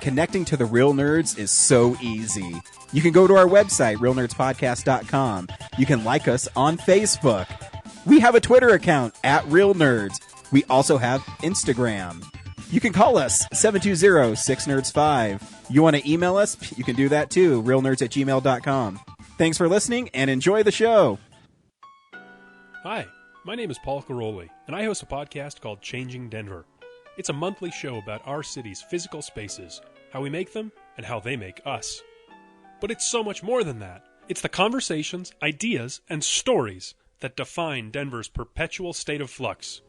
connecting to the real nerds is so easy. You can go to our website, realnerdspodcast.com. You can like us on Facebook. We have a Twitter account, @RealNerds. We also have Instagram. You can call us, 720-6nerds5. You want to email us? You can do that too, realnerds@gmail.com. Thanks for listening, and enjoy the show. Hi, my name is Paul Caroli, and I host a podcast called Changing Denver. It's a monthly show about our city's physical spaces, how we make them, and how they make us. But it's so much more than that. It's the conversations, ideas, and stories that define Denver's perpetual state of flux.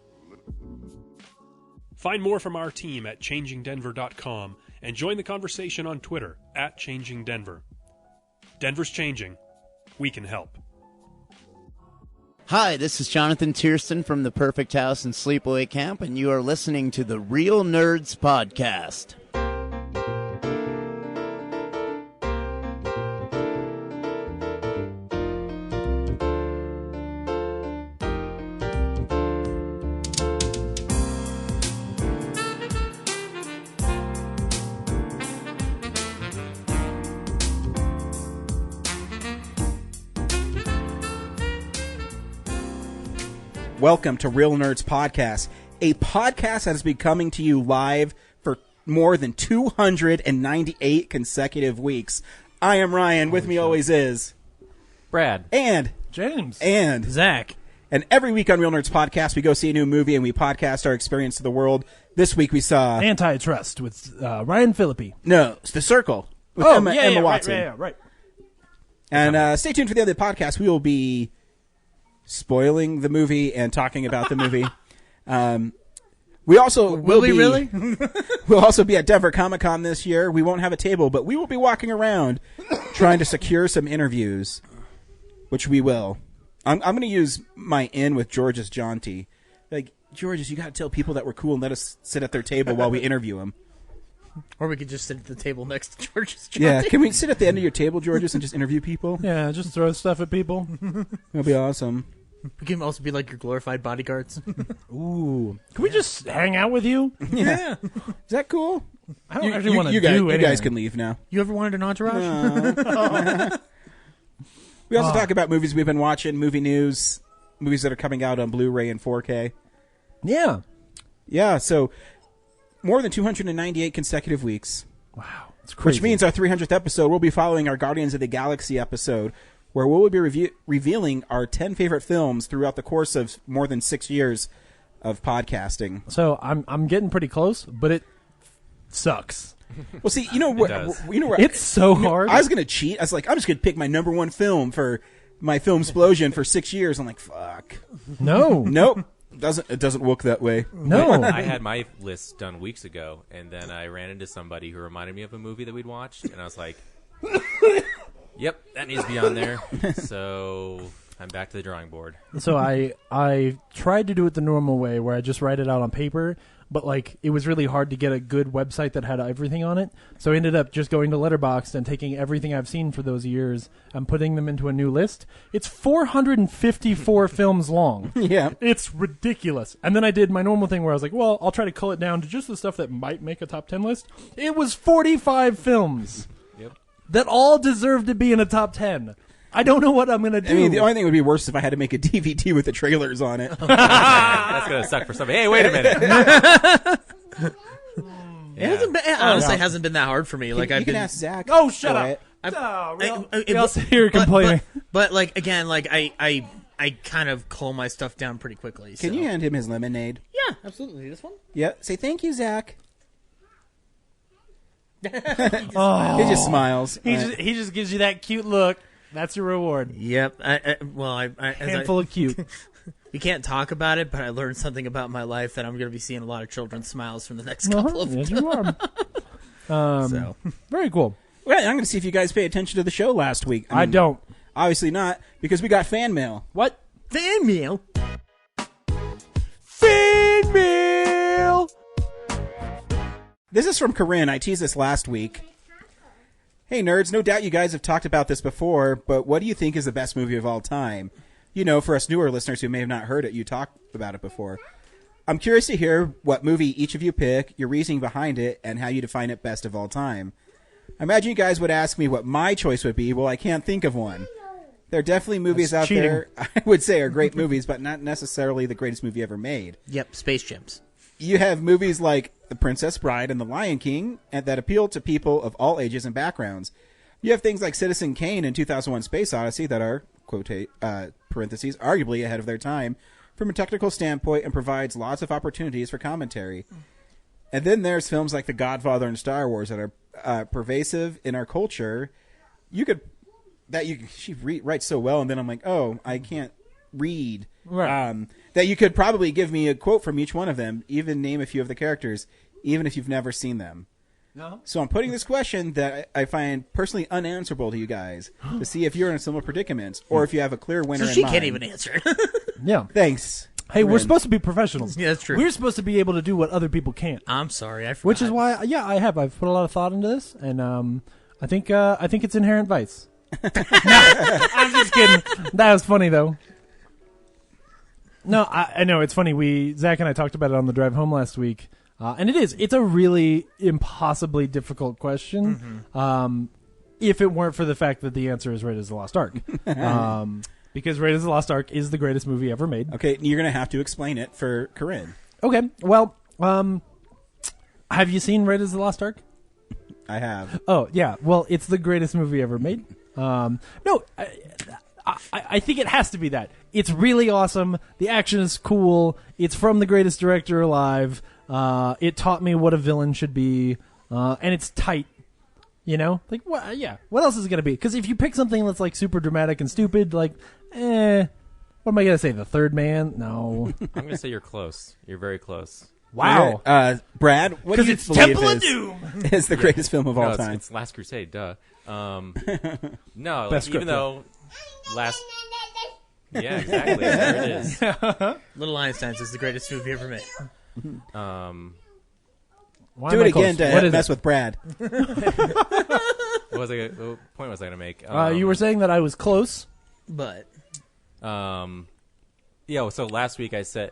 Find more from our team at changingdenver.com and join the conversation on Twitter @ChangingDenver. Denver's changing. We can help. Hi, this is Jonathan Tiersten from the Perfect House and Sleepaway Camp, and you are listening to the Real Nerds Podcast. Welcome to Real Nerds Podcast, a podcast that has been coming to you live for more than 298 consecutive weeks. I am Ryan. With me always is Brad. And James. And Zach. And every week on Real Nerds Podcast, we go see a new movie and we podcast our experience to the world. This week we saw Antitrust with Ryan Phillippe. No, it's The Circle with Emma Watson. Right. And stay tuned for the other podcast. We will be spoiling the movie and talking about the movie. We also will we really? We'll also be at Denver Comic-Con this year. We won't have a table, but we will be walking around trying to secure some interviews, which we will. I'm going to use my in with George's Jaunty. Like, George's, you got to tell people that we're cool and let us sit at their table while we interview them. Or we could just sit at the table next to George's Jaunty. Yeah, can we sit at the end of your table, George's, and just interview people? Yeah, just throw stuff at people. That'll be awesome. We can also be like your glorified bodyguards. Ooh. Can we just hang out with you? Yeah. Is that cool? I don't actually want to you do anything. You guys can leave now. You ever wanted an entourage? We also talk about movies we've been watching, movie news, movies that are coming out on Blu-ray and 4K. Yeah. Yeah, so more than 298 consecutive weeks. Wow. It's crazy. Which means our 300th episode, we'll be following our Guardians of the Galaxy episode, where we'll be revealing our 10 favorite films throughout the course of more than 6 years of podcasting. So I'm getting pretty close, but it sucks. Well, see, you know what? It's so hard. I was going to cheat. I was like, I'm just going to pick my number one film for my film Splosion for 6 years. I'm like, fuck. No. Nope. It doesn't work that way. No. I had my list done weeks ago, and then I ran into somebody who reminded me of a movie that we'd watched, and I was like, yep, that needs to be on there. So I'm back to the drawing board. So I tried to do it the normal way, where I just write it out on paper, but like it was really hard to get a good website that had everything on it. So I ended up just going to Letterboxd and taking everything I've seen for those years and putting them into a new list. It's 454 films long. Yeah. It's ridiculous. And then I did my normal thing where I was like, well, I'll try to cull it down to just the stuff that might make a top 10 list. It was 45 films. Yep. That all deserve to be in a top 10. I don't know what I'm going to do. I mean, the only thing would be worse if I had to make a DVD with the trailers on it. That's going to suck for somebody. Hey, wait a minute. It honestly hasn't been that hard for me. Like you can ask Zach. Oh, shut up. We all sit here complaining. But like again, like I kind of cull my stuff down pretty quickly. Can you hand him his lemonade? Yeah, absolutely. This one? Yeah. Say thank you, Zach. Oh. He just smiles. He just gives you that cute look. That's your reward. Yep. Handful of cute. We can't talk about it, but I learned something about my life that I'm going to be seeing a lot of children's smiles from the next couple of Yes, you are. So Very cool. Well, I'm going to see if you guys pay attention to the show last week. I don't. Obviously not, because we got fan mail. What? fan mail. Fan mail. This is from Corinne. I teased this last week. Hey, nerds, no doubt you guys have talked about this before, but what do you think is the best movie of all time? You know, for us newer listeners who may have not heard it, you talked about it before. I'm curious to hear what movie each of you pick, your reasoning behind it, and how you define it best of all time. I imagine you guys would ask me what my choice would be. Well, I can't think of one. There are definitely movies out there I would say are great movies, but not necessarily the greatest movie ever made. Yep, Space Gems. You have movies like The Princess Bride and The Lion King that appeal to people of all ages and backgrounds. You have things like Citizen Kane and 2001 Space Odyssey that are, parentheses, arguably ahead of their time from a technical standpoint and provides lots of opportunities for commentary. And then there's films like The Godfather and Star Wars that are pervasive in our culture. She writes so well, and then I'm like, oh, I can't read. Right. That you could probably give me a quote from each one of them, even name a few of the characters, even if you've never seen them. No. So I'm putting this question that I find personally unanswerable to you guys to see if you're in a similar predicament or if you have a clear winner So she in mind. can't even answer. Yeah. Thanks. Hey, we're Corinne. supposed to be professionals. Yeah, that's true. We're supposed to be able to do what other people can't. I'm sorry, I forgot. Which is why, I've put a lot of thought into this, and I think it's inherent vice. I'm just kidding. That was funny though. No, I know it's funny. Zach and I talked about it on the drive home last week, and it's a really impossibly difficult question. If it weren't for the fact that the answer is Raiders of the Lost Ark, because Raiders of the Lost Ark is the greatest movie ever made. Okay, you're going to have to explain it for Corinne. Okay, well, have you seen Raiders of the Lost Ark? I have. Oh yeah, well, it's the greatest movie ever made. No, I think it has to be that. It's really awesome. The action is cool. It's from the greatest director alive. It taught me what a villain should be, and it's tight. You know, like what? Yeah. What else is it gonna be? Because if you pick something that's like super dramatic and stupid, like, what am I gonna say? The Third Man? No. I'm gonna say you're close. You're very close. Wow. Brad, what do you it's believe Temple of Doom. is the greatest film of all No, time? it's Last Crusade. Duh. No, Best even script, though last. Yeah, exactly. There it is. Little Einsteins is the greatest movie ever made. Why Do am it I close? again to What is mess it? with Brad. What point was I gonna make? You were saying that I was close. But Yeah. So last week I said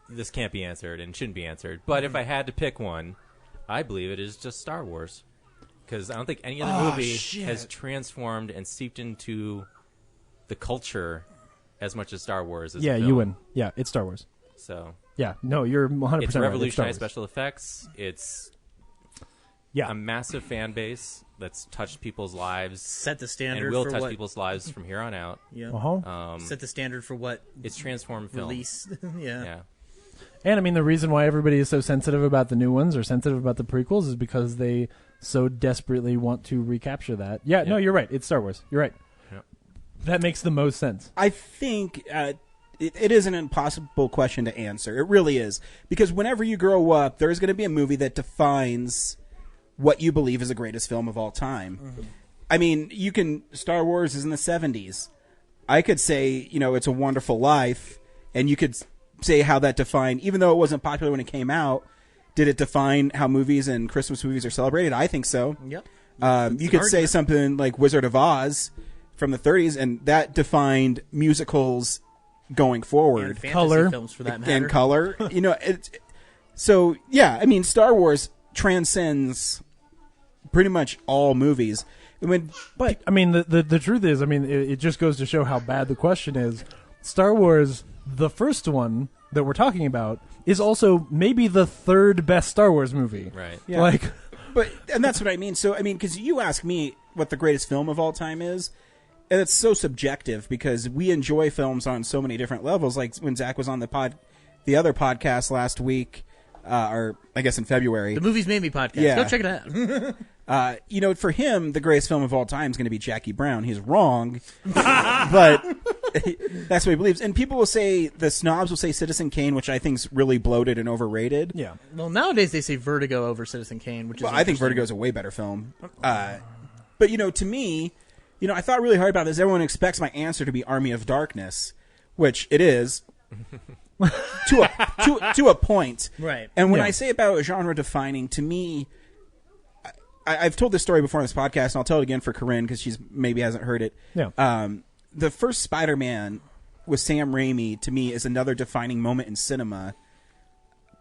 this can't be answered and shouldn't be answered. But if I had to pick one, I believe it is just Star Wars, because I don't think any other movie has transformed and seeped into the culture as much as Star Wars. Yeah, you win. Yeah, it's Star Wars. So Yeah, no, you're 100% it's right. revolutionized Star Wars. special effects. It's Yeah. a massive fan base that's touched people's lives set the standard and will for touch what. people's lives from here on out. Yeah. Uh-huh. Set the standard for what It's transformed film. release. Yeah. Yeah. And I mean, the reason why everybody is so sensitive about the new ones or sensitive about the prequels is because they so desperately want to recapture that. Yeah, no, you're right. It's Star Wars. You're right. Yep. That makes the most sense. I think it is an impossible question to answer. It really is. Because whenever you grow up, there is going to be a movie that defines what you believe is the greatest film of all time. Mm-hmm. I mean, Star Wars is in the 70s. I could say, It's a Wonderful Life, and you could say how that defined, even though it wasn't popular when it came out, did it define how movies and Christmas movies are celebrated? I think so. Yep. You could say something like Wizard of Oz from the 30s, and that defined musicals going forward. And fantasy Color. films for that matter. And color. So, yeah, I mean, Star Wars transcends pretty much all movies. But I mean, the truth is, I mean, it just goes to show how bad the question is. Star Wars, the first one that we're talking about, is also maybe the third best Star Wars movie. Right. Yeah. And that's what I mean. So, I mean, because you ask me what the greatest film of all time is, and it's so subjective because we enjoy films on so many different levels. Like when Zach was on the other podcast last week, or I guess in February. The Movies Made Me podcast. Yeah. Go check it out. For him, the greatest film of all time is going to be Jackie Brown. He's wrong, but that's what he believes. And people will say, the snobs will say Citizen Kane, which I think is really bloated and overrated. Yeah. Well, nowadays they say Vertigo over Citizen Kane, which is I think Vertigo is a way better film. But, to me, I thought really hard about this. Everyone expects my answer to be Army of Darkness, which it is. to a point. Right. And when I say about genre defining, to me, I've told this story before on this podcast, and I'll tell it again for Corinne because she's maybe hasn't heard it. Yeah. The first Spider-Man with Sam Raimi, to me, is another defining moment in cinema.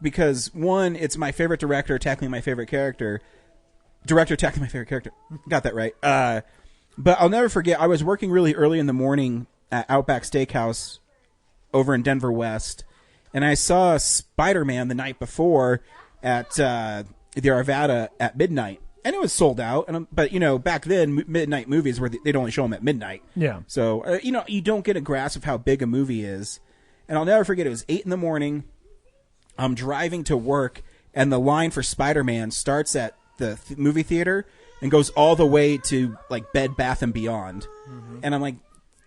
Because, one, it's my favorite director tackling my favorite character. Director tackling my favorite character. Got that right. But I'll never forget, I was working really early in the morning at Outback Steakhouse over in Denver West, and I saw Spider-Man the night before at the Arvada at midnight. And it was sold out. But, back then, midnight movies, they'd only show them at midnight. Yeah. So, you don't get a grasp of how big a movie is. And I'll never forget, it was 8 in the morning. I'm driving to work, and the line for Spider-Man starts at the movie theater and goes all the way to, like, Bed Bath & Beyond. Mm-hmm. And I'm like,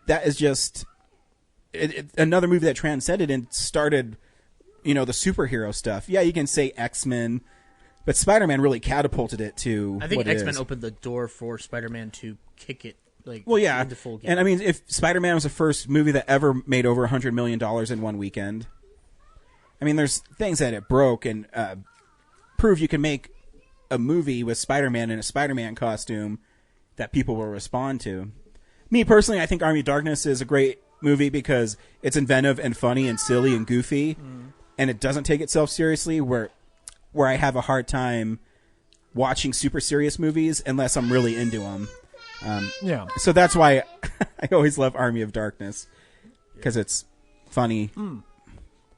that is just another movie that transcended and started, the superhero stuff. Yeah, you can say X-Men, but Spider-Man really catapulted it to I think what it X-Men is. opened the door for Spider-Man to kick it, into full gear. And I mean, if Spider-Man was the first movie that ever made over $100 million in one weekend, I mean, there's things that it broke and prove you can make a movie with Spider-Man in a Spider-Man costume that people will respond to. Me personally, I think Army of Darkness is a great movie because it's inventive and funny and silly and goofy, and it doesn't take itself seriously. Where I have a hard time watching super serious movies unless I'm really into them. Yeah. So that's why I always love Army of Darkness, because it's funny.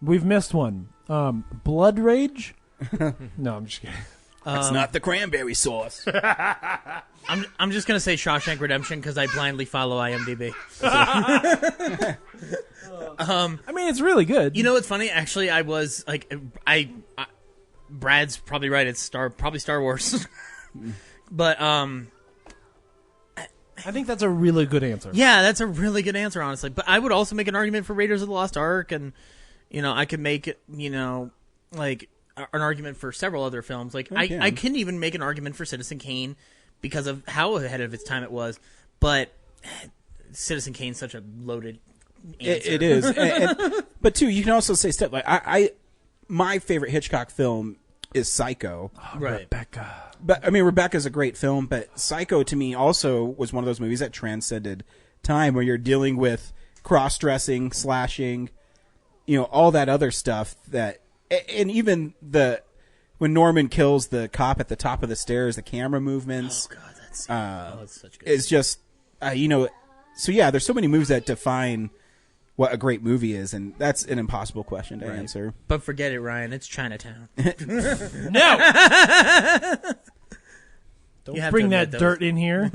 We've missed one. Blood Rage? No, I'm just kidding. It's not the cranberry sauce. I'm just gonna say Shawshank Redemption because I blindly follow IMDb. I mean, it's really good. You know what's funny? Actually, I was like, Brad's probably right. It's probably Star Wars, but I think that's a really good answer. yeah, that's a really good answer, honestly. But I would also make an argument for Raiders of the Lost Ark, and I could make it, like an argument for several other films. Like I can even make an argument for Citizen Kane because of how ahead of its time it was. But Citizen Kane's such a loaded answer. It is, but too, you can also say stuff like my favorite Hitchcock film is Psycho. Right. Rebecca. But I mean, Rebecca's a great film, but Psycho to me also was one of those movies that transcended time, where you're dealing with cross-dressing, slashing, all that other stuff that, and even when Norman kills the cop at the top of the stairs, the camera movements. Oh God, that's such good. It's just, so yeah, there's so many movies that define what a great movie is, and that's an impossible question to answer. But forget it, Ryan. It's Chinatown. No! Don't You have bring to that admit those. dirt in here.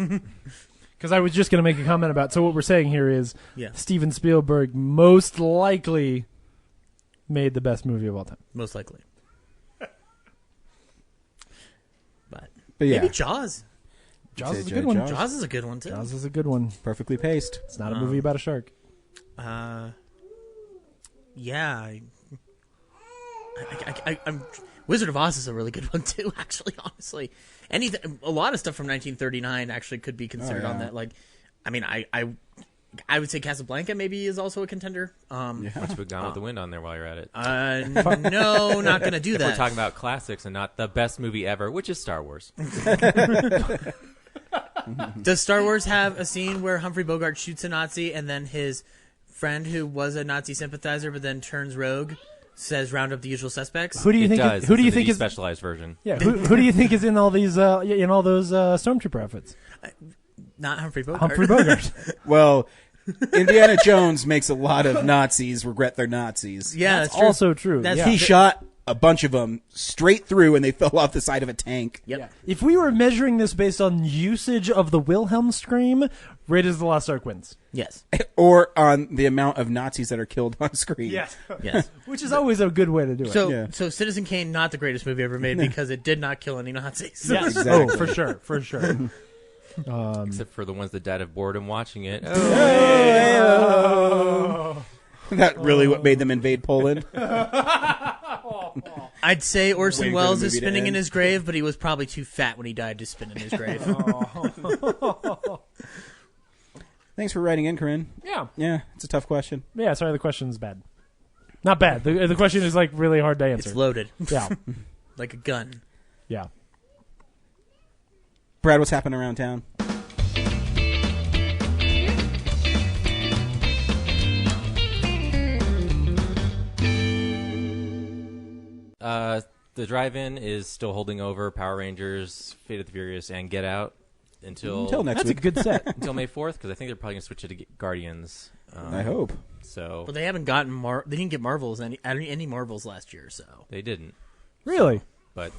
Because I was just going to make a comment about, so what we're saying here is Yeah. Steven Spielberg most likely made the best movie of all time. Most likely. But yeah, maybe Jaws. Jaws is a Jaws. good one. Jaws is a good one too. Jaws is a good one. perfectly paced. It's not a movie about a shark. Yeah. I'm Wizard of Oz is a really good one too. Actually, honestly, a lot of stuff from 1939 actually could be considered on that. Like, I mean, I would say Casablanca maybe is also a contender. Let's put Gone with the Wind on there while you're at it. No, not gonna do that. We're talking about classics and not the best movie ever, which is Star Wars. Does Star Wars have a scene where Humphrey Bogart shoots a Nazi and then his friend who was a Nazi sympathizer but then turns rogue says round up the usual suspects? Who do you It think? does. Who do you It's in think the is? specialized version? Yeah. Who do you think is in all these? In all those stormtrooper outfits? Not Humphrey Bogart. Humphrey Bogart. Well, Indiana Jones makes a lot of Nazis regret they're Nazis. Yeah, That's that's true. also true. That's- yeah. He shot a bunch of them straight through, and they fell off the side of a tank. Yep. Yeah. If we were measuring this based on usage of the Wilhelm scream, Raiders of the Lost Ark wins. Yes. Or on the amount of Nazis that are killed on screen. Yes. Which is always a good way to do it. So, Yeah. so Citizen Kane, not the greatest movie ever made because it did not kill any Nazis. yes. Exactly. Oh, for sure. Except for the ones that died of boredom watching it. That really what made them invade Poland. I'd say Orson Waiting for Welles the is movie to spinning in end. his grave, but he was probably too fat when he died to spin in his grave. Thanks for writing in, Corinne. Yeah. Yeah, it's a tough question. Yeah, sorry, the question's bad. Not bad. The question is like really hard to answer. It's loaded, Yeah. like a gun. Yeah. Brad, what's happening around town? the drive-in is still holding over Power Rangers, Fate of the Furious, and Get Out until next That's week. a good set. until May 4th, because I think they're probably going to switch it to Guardians. I hope. So But they haven't gotten they didn't get Marvels any Marvels last year, so they didn't. Really? But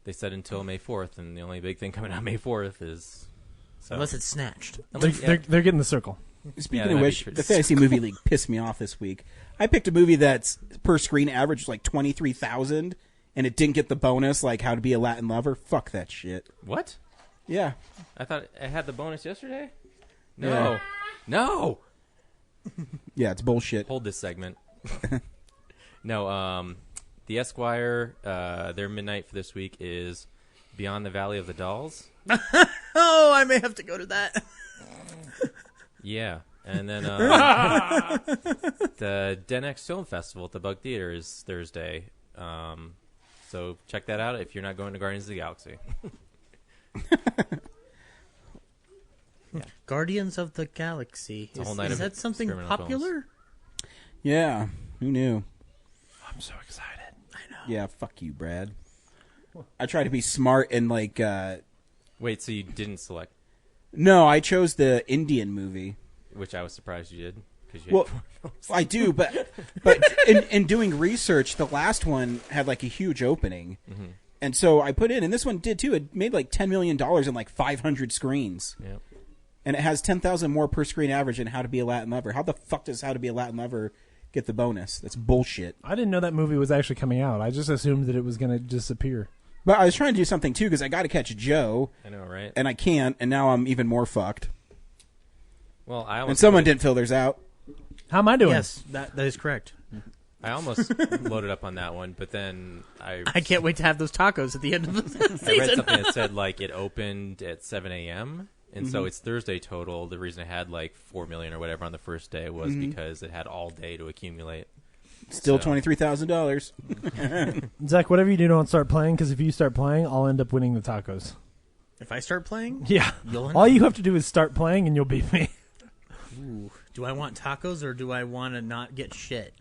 they said until May 4th, and the only big thing coming out May 4th is... So. unless it's snatched. They're getting the circle. Speaking that of might which, be true. the Fantasy Movie League pissed me off this week. I picked a movie that's per screen average was like 23,000, and it didn't get the bonus like How to Be a Latin Lover. Fuck that shit. What? Yeah. I thought I had the bonus yesterday? Yeah. No! Yeah, it's bullshit. Hold this segment. No, the Esquire, their midnight for this week is Beyond the Valley of the Dolls. Oh, I may have to go to that. Yeah. And then the DenX Film Festival at the Bug Theater is Thursday. So check that out if you're not going to Guardians of the Galaxy. Guardians of the Galaxy. a whole night Is of that something experimental popular? Yeah. Who knew? I'm so excited. Yeah, fuck you, Brad. I try to be smart and like Wait, so you didn't select, no, I chose the Indian movie. which I was surprised you did. 'Cause you Well, I do, but in doing research, the last one had like a huge opening, and so I put in, and this one did too. It made like $10 million in like 500 screens, Yep. and it has 10,000 more per screen average than How to Be a Latin Lover. How the fuck does How to Be a Latin Lover get the bonus? That's bullshit. I didn't know that movie was actually coming out. I just assumed that it was going to disappear. But I was trying to do something too because I got to catch Joe, I know, right? and I can't, and now I'm even more fucked. Well, I And almost someone didn't fill theirs out. How am I doing? Yes, that is correct. I almost loaded up on that one, but then I can't wait to have those tacos at the end of the I read season. something that said like it opened at 7 a.m. and so it's Thursday total. The reason it had like 4 million or whatever on the first day was because it had all day to accumulate. Still So- $23,000. Zach, whatever you do, don't start playing, because if you start playing, I'll end up winning the tacos. If I start playing, Yeah. You'll end All up- you have to do is start playing, and you'll beat me. do I want tacos or do I want to not get shit?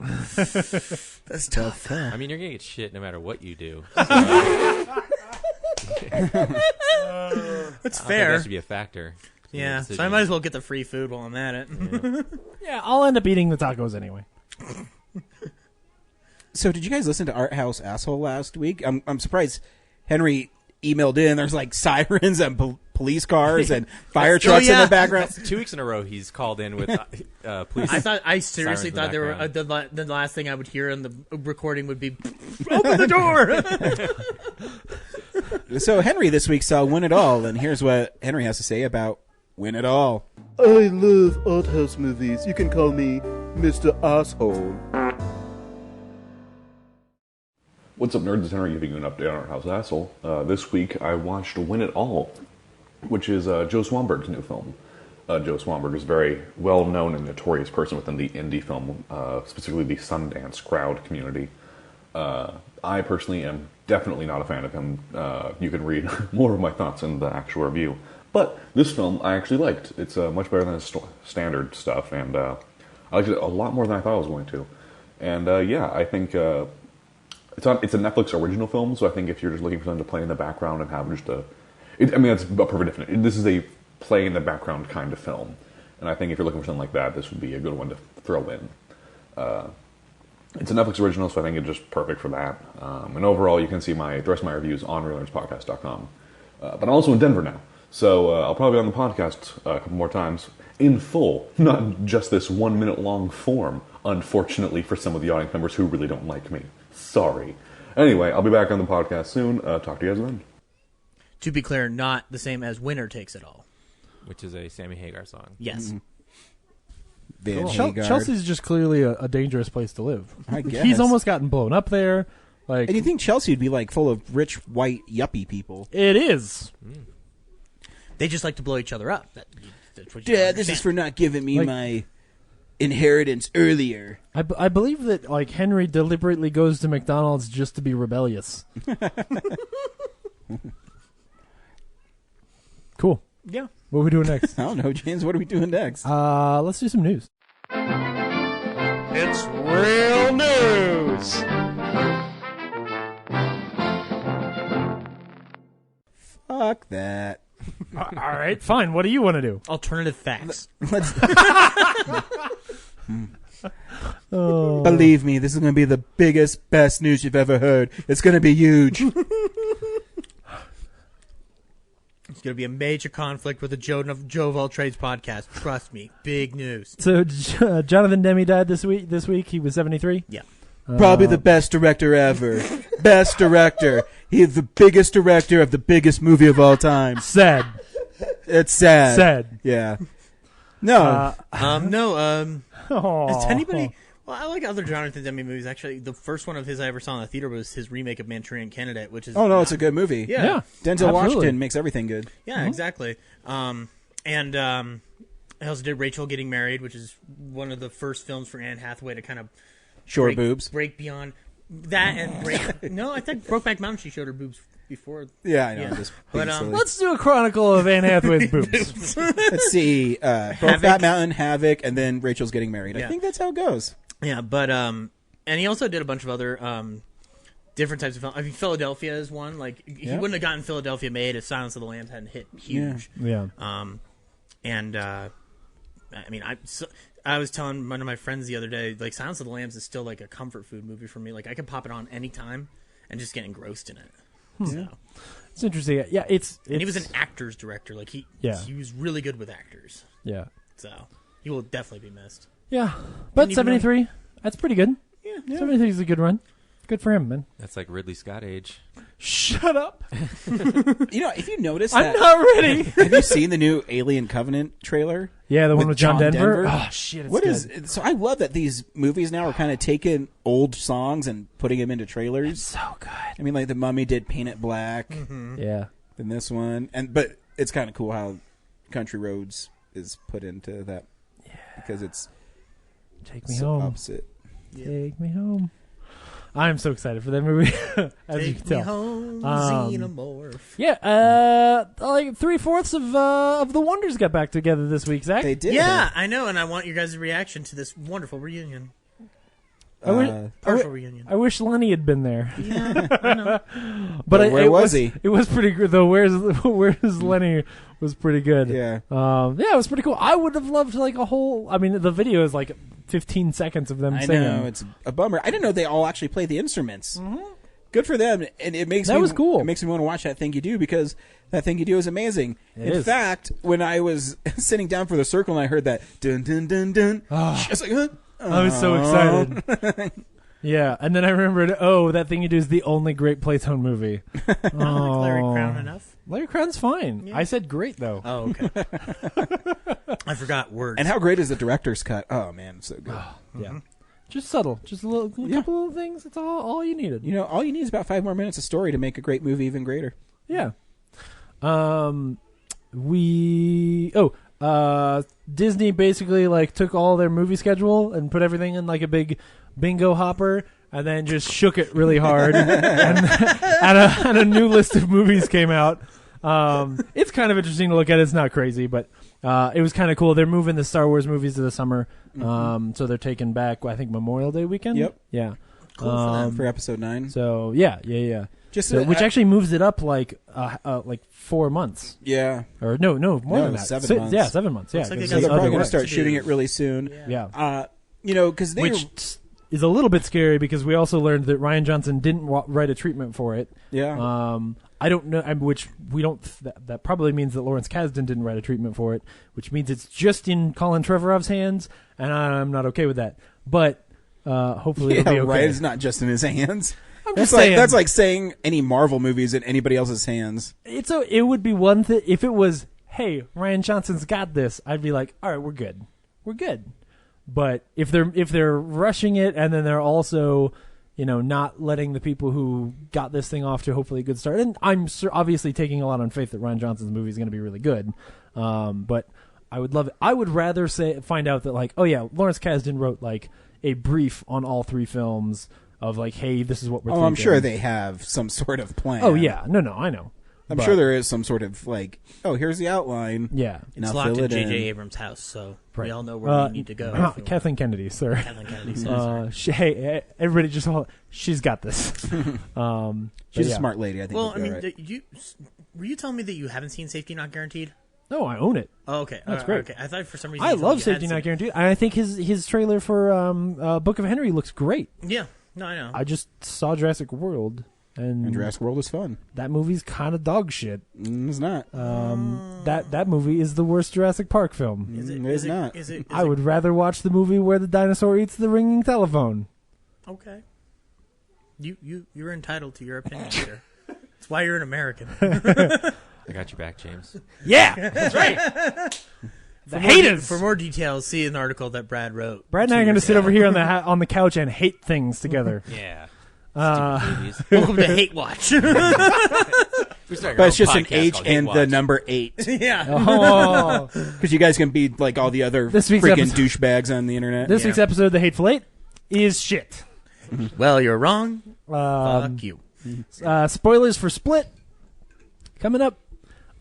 That's tough. I mean, you're gonna get shit no matter what you do. That's I think fair. that should be a factor. in your Yeah, so I decision. might as well get the free food while I'm at it. Yeah, I'll end up eating the tacos anyway. So did you guys listen to Art House Asshole last week? I'm surprised Henry emailed in. There's like sirens and police cars and fire trucks in yeah. the background. That's 2 weeks in a row he's called in with police. I seriously Sirens in thought they were the the last thing I would hear in the recording would be open the door. So Henry this week saw Win It All, and here's what Henry has to say about Win It All. I love art house movies. You can call me Mr. Asshole. What's up, nerds? It's Henry giving you an update on Art House Asshole. This week I watched Win It All, which is Joe Swanberg's new film. Joe Swanberg is a very well-known and notorious person within the indie film, specifically the Sundance crowd community. I personally am definitely not a fan of him. You can read more of my thoughts in the actual review. But this film I actually liked. It's much better than his standard stuff, and I liked it a lot more than I thought I was going to. And yeah, I think... It's a Netflix original film, so I think if you're just looking for them to play in the background and have just it's a perfect definition. This is a play in the background kind of film, and I think if you're looking for something like that, this would be a good one to throw in. It's a Netflix original, so I think it's just perfect for that. And overall, you can see the rest of my reviews on realnerdspodcast.com. But I'm also in Denver now, so I'll probably be on the podcast a couple more times in full, not just this 1 minute long form, unfortunately for some of the audience members who really don't like me. Sorry. Anyway, I'll be back on the podcast soon. Talk to you guys then. To be clear, not the same as Winner Takes It All. which is a Sammy Hagar song. Yes. Van Chel- Hagar. Chelsea's just clearly a dangerous place to live. I guess. He's almost gotten blown up there. Like, And you think Chelsea would be like full of rich white yuppie people? it is. They just like to blow each other up. That's what you Dad, don't this is understand. for not giving me Like- my inheritance earlier. I believe that like Henry deliberately goes to McDonald's just to be rebellious. Cool. Yeah. What are we doing next? I don't know, James. What are we doing next? Let's do some news. It's real news. Fuck that. All right, fine. What do you want to do? Alternative facts. Believe me, this is going to be the biggest, best news you've ever heard. It's going to be huge. It's going to be a major conflict with the Joe of All Trades podcast. Trust me. Big news. So Jonathan Demme died this week. He was 73. Yeah. Probably the best director ever. Best director. He's the biggest director of the biggest movie of all time. Sad. It's sad. Sad. Yeah. No. Is anybody... Well, I like other Jonathan Demme movies. Actually, the first one of his I ever saw in the theater was his remake of Manchurian Candidate, which is... Oh, no, it's a good movie. Yeah. Denzel absolutely. Washington makes everything good. Yeah, exactly. I also did Rachel Getting Married, which is one of the first films for Anne Hathaway to kind of break beyond that and break. No, I think Brokeback Mountain she showed her boobs before. Yeah, I know. Yeah. Just But, being silly. Let's do a chronicle of Anne Hathaway's boobs. Let's see. Brokeback Mountain, Havoc, and then Rachel's Getting Married. Yeah. I think that's how it goes. Yeah, but and he also did a bunch of other different types of films. I mean, Philadelphia is one. Like he wouldn't have gotten Philadelphia made if Silence of the Lambs hadn't hit huge. Yeah. I mean, I was telling one of my friends the other day, like Silence of the Lambs is still like a comfort food movie for me. Like I can pop it on anytime and just get engrossed in it. So. It's interesting. Yeah, it's And he was an actor's director. Like he was really good with actors. Yeah. So he will definitely be missed. Yeah. But Didn't even 73, that's pretty good. Yeah. 73 is a good run. Good for him, man. That's like Ridley Scott age. Shut up. You know, if you notice I'm that... not ready. Have you seen the new Alien Covenant trailer? Yeah, the one with John Denver. Denver? Oh, shit, it's What good. is so I love that these movies now are kind of taking old songs and putting them into trailers. So good. I mean, like The Mummy did Paint It Black, Yeah. and this one, but it's kind of cool how Country Roads is put into that because it's Take me so home. opposite. Take me home. I'm so excited for that movie, as you can Take me tell. home, Xenomorph. Yeah, like 3/4 of the Wonders got back together this week, Zach. They did. Yeah, I know, and I want your guys' reaction to this wonderful reunion. I Partial reunion. wish Lenny had been there. Yeah, I know. But where was he? It was pretty good though. Where's Lenny was pretty good. Yeah. It was pretty cool. I would have loved like a whole. I mean, the video is like 15 seconds of them I singing. know it's a bummer. I didn't know they all actually play the instruments. Good for them, and it makes That me was cool. It makes me want to watch That Thing You Do because That Thing You Do is amazing. It In is. fact, when I was sitting down for the circle and I heard that dun dun dun dun, I was like, huh? I was so excited. Yeah, and then I remembered, That Thing You Do is the only Great Playtone movie. I don't like Larry Crown enough. Larry Crown's fine. Yeah. I said great, though. Oh, okay. I forgot words. And how great is the director's cut? Oh man, it's so good. Yeah. Just subtle. Just a couple little things. That's all you needed. You know, all you need is about 5 more minutes of story to make a great movie even greater. Yeah. Disney basically like took all their movie schedule and put everything in like a big bingo hopper and then just shook it really hard and a new list of movies came out. It's kind of interesting to look at. It's not crazy, but it was kind of cool. They're moving the Star Wars movies to the summer. So they're taking back, I think, Memorial Day weekend. Yep. Yeah. Cool for them. For episode 9. So yeah. Just Which actually moves it up like 4 months. yeah. Or no, more than that. 7 months. Yeah, 7 months. Yeah, Looks like they 'cause got So they're the probably other going way. to start to shooting do. it really soon. Yeah. You know, because they Which is a little bit scary because we also learned that Ryan Johnson didn't write a treatment for it. yeah. I don't know, which we don't. That probably means that Lawrence Kasdan didn't write a treatment for it, which means it's just in Colin Trevorov's hands, and I'm not okay with that. But hopefully it'll be okay. right. It's not just in his hands. I'm That's just saying. that's like saying any Marvel movies in anybody else's hands. It would be one thing if it was, hey, Ryan Johnson's got this. I'd be like, all right, we're good. But if they're rushing it and then they're also, not letting the people who got this thing off to hopefully a good start, and I'm obviously taking a lot on faith that Ryan Johnson's movie is going to be really good. But I would love it. I would rather find out that like, oh yeah, Lawrence Kasdan wrote like a brief on all 3 films of like, hey, this is what we're thinking. I'm sure they have some sort of plan. Oh yeah, no, I know. I'm sure there is some sort of like, oh, here's the outline. Yeah. It's Now locked fill in it in. J.J. Abrams' house, so we Right. all know where we need to go. Kathleen Kennedy, sir. Kathleen Kennedy says. Hey, everybody, just hold. She's got this. She's a smart lady. I think. Well, I you'll be mean, all right. were you telling me that you haven't seen Safety Not Guaranteed? No, I own it. Oh, okay. That's great. Okay. I thought for some reason I you told love me you had Safety seen Not it. Guaranteed. And I think his trailer for Book of Henry looks great. Yeah. No, I know. I just saw Jurassic World, and And Jurassic World is fun. that movie's kind of dog shit. It's not. That movie is the worst Jurassic Park film. It's not. Is it? I would rather watch the movie where the dinosaur eats the ringing telephone. Okay. You're entitled to your opinion, Peter. That's why you're an American. I got your back, James. Yeah, that's right. The haters. For more details, see an article that Brad wrote. Brad and I are going to sit over here on the couch and hate things together. Yeah. Uh, Movies. Welcome to Hate Watch. We started But our it's just own an podcast H called Hate and the Watch. number 8. yeah. Oh, Because you guys can be like all the other This week's freaking episode- douchebags on the internet. this Yeah. week's episode of The Hateful Eight is shit. Well, you're wrong. Um, Fuck you. Spoilers for Split coming up.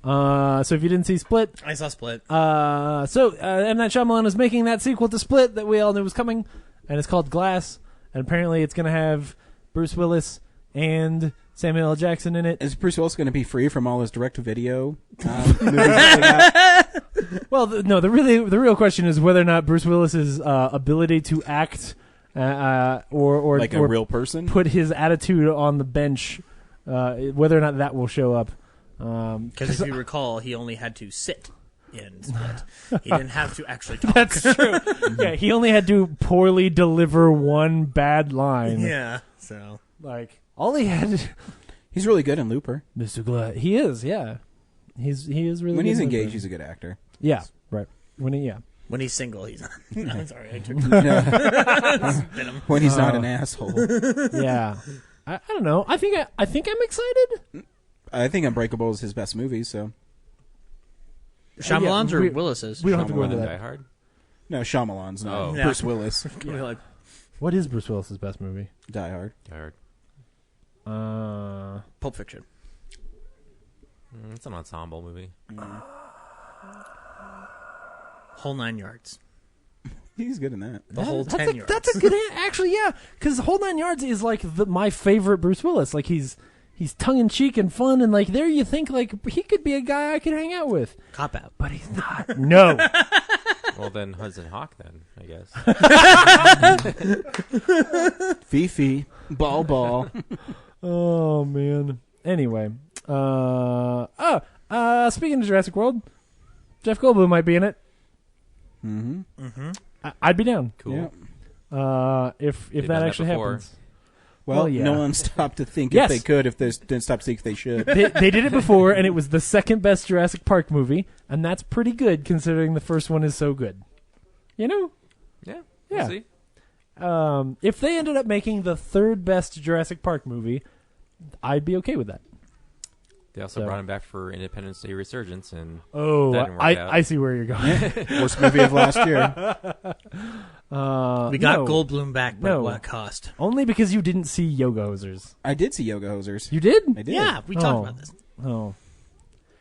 So if you didn't see Split, I saw Split. M. Night Shyamalan is making that sequel to Split that we all knew was coming, and it's called Glass. And apparently, it's going to have Bruce Willis and Samuel L. Jackson in it. Is Bruce Willis going to be free from all his direct-to-video movies that they got? Well, the real question is whether or not Bruce Willis's ability to act or Like a or real person? put his attitude on the bench, whether or not that will show up. Because if you recall, he only had to sit in Split. He didn't have to actually talk. That's true. Yeah, he only had to poorly deliver one bad line. Yeah. So. Like all he had. He's really good in Looper. Mr. Glass. He is. Yeah. He is really. When good he's in engaged, Looper. he's a good actor. Yeah. Right. When he When he's single, he's not. I'm sorry, I took When he's not an asshole. yeah. I don't know. I think I'm excited. I think Unbreakable is his best movie, so. Shyamalan's Yeah, or we- Willis's? We don't have to go Shyamalan into Die that. Hard. No, Shyamalan's not. Oh. Yeah. Bruce Willis. Like, What is Bruce Willis's best movie? Die Hard. Die Hard. Pulp Fiction. It's an ensemble movie. Whole 9 yards. He's good in that. The whole 10 yards. That's a good actually, yeah. Because Whole 9 Yards is like my favorite Bruce Willis. Like he's tongue in cheek and fun, and like there you think like he could be a guy I could hang out with, Cop out. but he's not. No. Well, then Hudson Hawk, then I guess. Fifi. Ball. Oh man. Anyway, speaking of Jurassic World, Jeff Goldblum might be in it. Mm-hmm. I'd be down. Cool. Yeah. If They've that done that actually before. happens. Well, yeah. no one stopped to think Yes. if they could, if they didn't stop to think if they should. They did it before, and it was the second best Jurassic Park movie, and that's pretty good considering the first one is so good. You know? Yeah. Yeah. We'll see. If they ended up making the third best Jurassic Park movie, I'd be okay with that. They also So- brought him back for Independence Day Resurgence, and Oh, That didn't work out. I see where you're going. Worst movie of last year. We got no. Goldblum back, but No. what cost? Only because you didn't see Yoga Hosers. I did see Yoga Hosers. You did? I did. Yeah, we Oh. talked about this. Oh.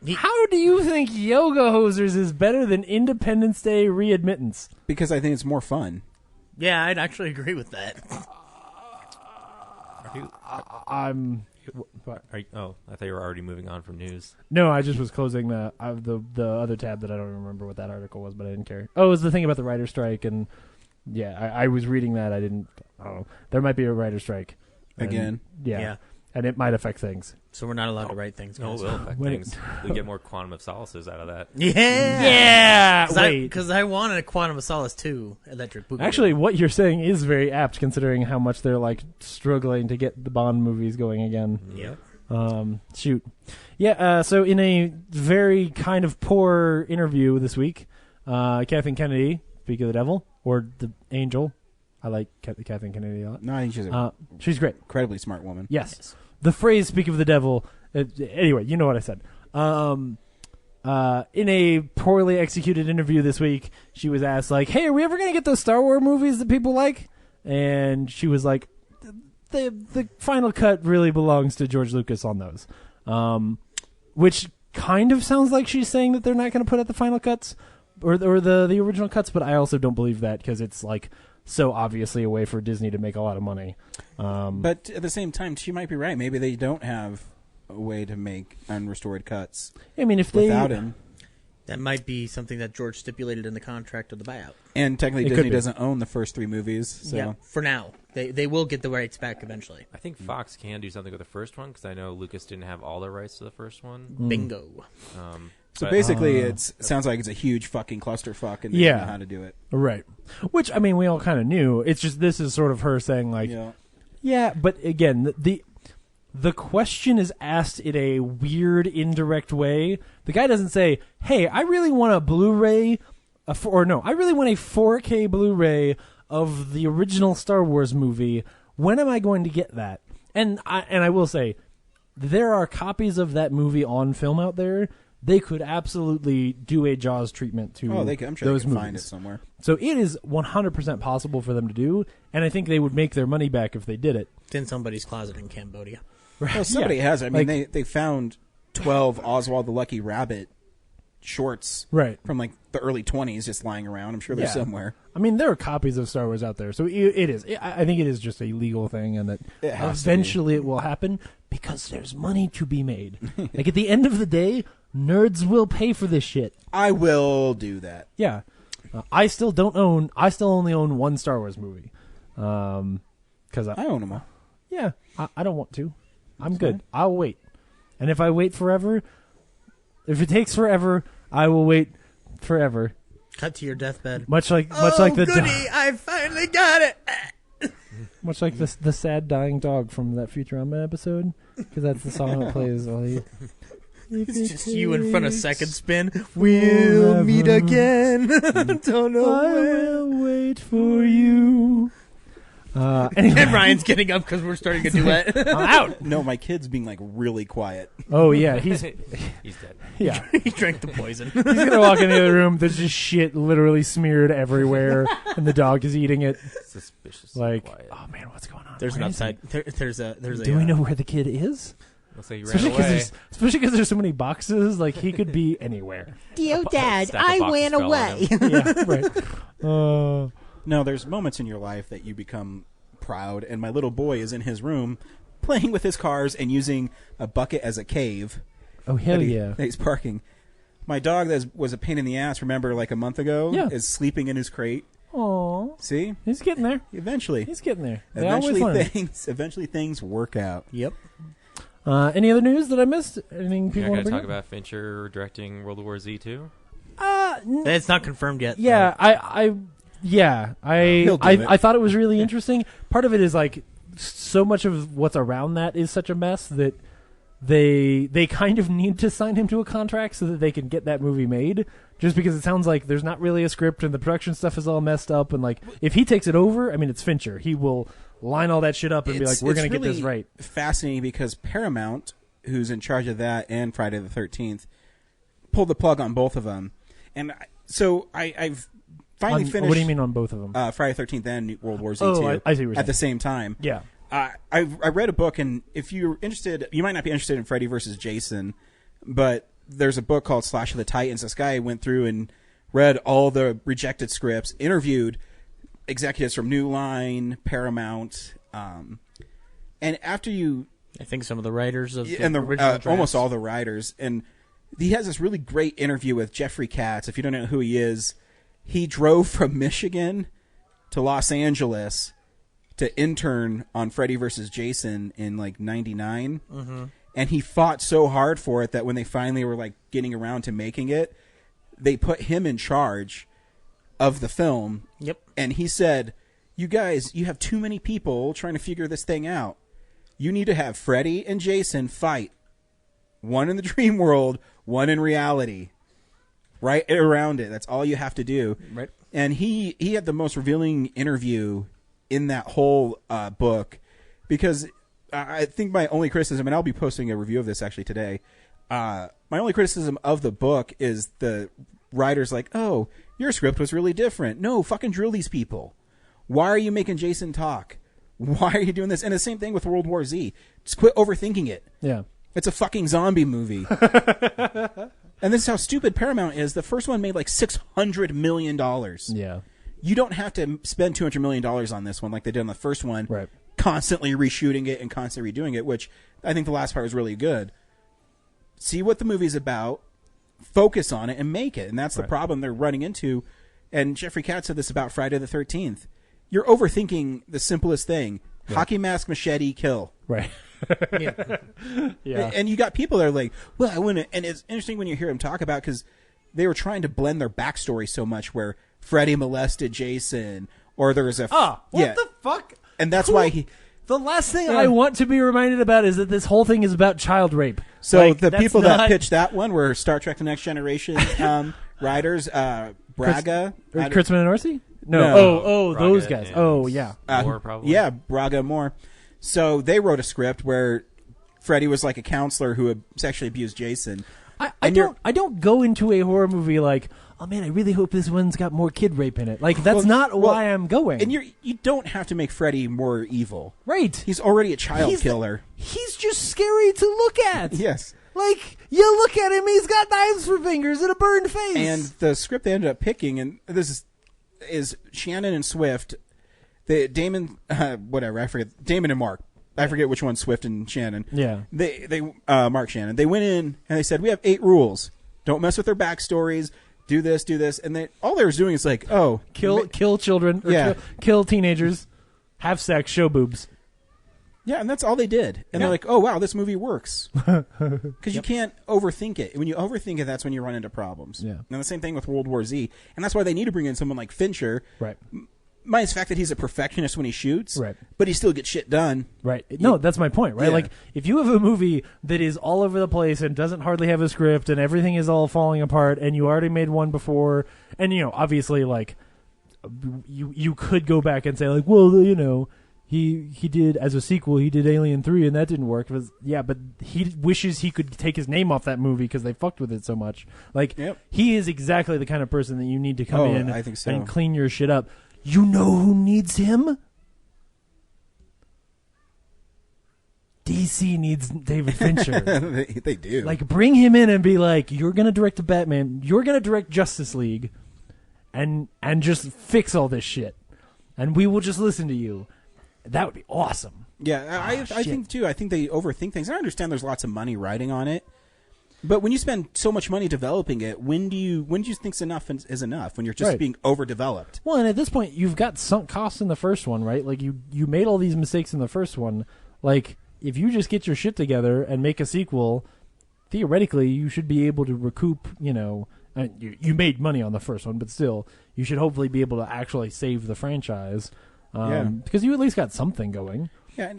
He- How do you think Yoga Hosers is better than Independence Day Readmittance? Because I think it's more fun. Yeah, I'd actually agree with that. I'm Are you, oh, I thought you were already moving on from news. no, I just was closing the other tab that I don't remember what that article was, but I didn't care. Oh, it was the thing about the writer's strike, and yeah, I was reading that. I don't know. There might be a writer's strike and- Again. Yeah, Yeah. and it might affect things. So we're not allowed to write things. No, guys. it will affect When it- things. We get more Quantum of Solaces out of that. Yeah. Yeah, wait. Because I wanted a Quantum of Solace 2 Electric Boogaloo. Actually, what you're saying is very apt, considering how much they're like struggling to get the Bond movies going again. Yep. Shoot. Yeah, so in a very kind of poor interview this week, Kathleen Kennedy, speak of the devil, or the angel. I like Kathleen Kennedy a lot. No, I think she's an She's great. incredibly smart woman. Yes. The phrase "speak of the devil." Anyway, you know what I said. In a poorly executed interview this week, she was asked, like, "Hey, are we ever going to get those Star Wars movies that people like?" And she was like, "The final cut really belongs to George Lucas on those." which kind of sounds like she's saying that they're not going to put out the final cuts or the original cuts, but I also don't believe that because it's like so obviously a way for Disney to make a lot of money. But at the same time, she might be right. Maybe they don't have a way to make unrestored cuts. I mean, if without him. That might be something that George stipulated in the contract of the buyout. And technically, Disney doesn't own the first 3 movies. So. Yeah, for now. They will get the rights back eventually. I think Fox can do something with the first one because I know Lucas didn't have all the rights to the first one. Bingo. So basically, it sounds like it's a huge fucking clusterfuck, and they don't know how to do it. Right. Which, I mean, we all kind of knew. It's just this is sort of her saying, like, yeah, but again, the question is asked in a weird, indirect way. The guy doesn't say, hey, I really want a Blu-ray, I really want a 4K Blu-ray of the original Star Wars movie. When am I going to get that? And I will say, there are copies of that movie on film out there. They could absolutely do a Jaws treatment to I'm sure those they can movies. Find it somewhere. So it is 100% possible for them to do, and I think they would make their money back if they did it. It's in somebody's closet in Cambodia. Well, somebody has. I mean, they found 12 Oswald the Lucky Rabbit shorts from like the early 20s just lying around. I'm sure they're somewhere. I mean, there are copies of Star Wars out there, so it is. I think it is just a legal thing, and that eventually it will happen because there's money to be made. Like at the end of the day, nerds will pay for this shit. I will do that. Yeah, I still only own one Star Wars movie, because I own them all. Yeah, I don't want to. I'm good. I'll wait. And if I wait forever, if it takes forever, I will wait forever. Cut to your deathbed. Much like the goody, I finally got it. Much like the sad dying dog from that Futurama episode, because that's the song that plays while he. It's just you in front of Second Spin. We'll meet again. Don't know I will wait for you. Anyway. And Ryan's getting up because we're starting a duet. I'm out. No, my kid's being like really quiet. Oh yeah, he's dead. Yeah, he drank the poison. He's gonna walk in the other room. There's just shit literally smeared everywhere, and the dog is eating it. Suspicious. Like, quiet. oh man, what's going on? There's Where an is he? upside. There's a. Do we know where the kid is? Looks like he ran away. Especially because there's so many boxes. Like he could be anywhere. Dear Dad, I went away. Yeah, right. No, there's moments in your life that you become proud, and my little boy is in his room playing with his cars and using a bucket as a cave. Oh hell yeah! That he's parking. My dog that was a pain in the ass, remember, like a month ago, is sleeping in his crate. Aww. See? He's getting there. Eventually. He's getting there. They always learn. Eventually things work out. Yep. Any other news that I missed? Anything people want to bring talk about Fincher directing World War Z 2? It's not confirmed yet. Yeah, I thought it was really interesting. Part of it is like so much of what's around that is such a mess that they kind of need to sign him to a contract so that they can get that movie made. Just because it sounds like there's not really a script and the production stuff is all messed up, and like if he takes it over, I mean it's Fincher. He will line all that shit up and be like, we're going to get this right. Fascinating because Paramount, who's in charge of that and Friday the 13th, pulled the plug on both of them. And so I've finally finished. What do you mean on both of them? Friday the 13th and World War Z 2 I see what you're at the saying. same time. Yeah. I read a book, and if you're interested, you might not be interested in Freddy versus Jason, but there's a book called Slash of the Titans. This guy went through and read all the rejected scripts, interviewed executives from New Line, Paramount, and after you... I think some of the writers of the original drafts. Almost all the writers, and he has this really great interview with Jeffrey Katz. If you don't know who he is, he drove from Michigan to Los Angeles to intern on Freddy vs. Jason in like 99. Mm-hmm. And he fought so hard for it that when they finally were like getting around to making it, they put him in charge of the film. Yep. And he said, you guys, you have too many people trying to figure this thing out. You need to have Freddy and Jason fight. One in the dream world, one in reality. Right around it. That's all you have to do. Right. And he had the most revealing interview in that whole book, because I think my only criticism, and I'll be posting a review of this actually today, my only criticism of the book is the writer's like, oh, your script was really different. No, fucking drill these people. Why are you making Jason talk? Why are you doing this? And the same thing with World War Z. Just quit overthinking it. Yeah. It's a fucking zombie movie. And this is how stupid Paramount is. The first one made like $600 million. Yeah. You don't have to spend $200 million on this one like they did on the first one. Right. Constantly reshooting it and constantly redoing it, which I think the last part was really good. See what the movie's about, focus on it, and make it. And that's the problem they're running into. And Jeffrey Katz said this about Friday the 13th. You're overthinking the simplest thing. Yeah. Hockey mask, machete, kill. Right. Yeah. And you got people that are like, well, I wouldn't. And it's interesting when you hear them talk about, because they were trying to blend their backstory so much, where Freddy molested Jason, or there was a... what the fuck? And that's why he... The last thing I want to be reminded about is that this whole thing is about child rape. So like, the people that pitched that one were Star Trek The Next Generation writers, Braga. Kurtzman and Orsi? No. Oh, Braga those guys. Oh, yeah. Moore, probably. Yeah, Braga Moore. So they wrote a script where Freddy was like a counselor who had sexually abused Jason. I don't go into a horror movie like, oh man, I really hope this one's got more kid rape in it. Like that's not why I'm going. And you don't have to make Freddy more evil. Right. He's already a child killer. He's just scary to look at. Yes. Like, you look at him, he's got knives for fingers and a burned face. And the script they ended up picking, and this is Shannon and Swift, Damon and Mark. I forget which one's Swift and Shannon. Yeah. They Mark Shannon. They went in and they said, we have 8 rules. Don't mess with their backstories. Do this. And all they were doing is like, kill children. Or kill teenagers. Have sex. Show boobs. Yeah, and that's all they did. And they're like, oh, wow, this movie works. Because you can't overthink it. When you overthink it, that's when you run into problems. Yeah. And the same thing with World War Z. And that's why they need to bring in someone like Fincher. Right. Minus the fact that he's a perfectionist when he shoots. Right. But he still gets shit done. Right. No, that's my point, right? Yeah. Like, if you have a movie that is all over the place and doesn't hardly have a script and everything is all falling apart and you already made one before, and, obviously, like, you could go back and say, like, well, he did, as a sequel, he did Alien 3 and that didn't work. But he wishes he could take his name off that movie because they fucked with it so much. Like, he is exactly the kind of person that you need to come in I think so. and clean your shit up. You know who needs him? DC needs David Fincher. They do. Like, bring him in and be like, you're going to direct a Batman. You're going to direct Justice League. And just fix all this shit. And we will just listen to you. That would be awesome. Yeah, I think, too. I think they overthink things. I understand there's lots of money riding on it. But when you spend so much money developing it, when do you think enough is enough? When you're just being overdeveloped? Well, and at this point, you've got sunk costs in the first one, right? Like, you made all these mistakes in the first one. Like, if you just get your shit together and make a sequel, theoretically, you should be able to recoup, you made money on the first one, but still, you should hopefully be able to actually save the franchise. Because you at least got something going. Yeah,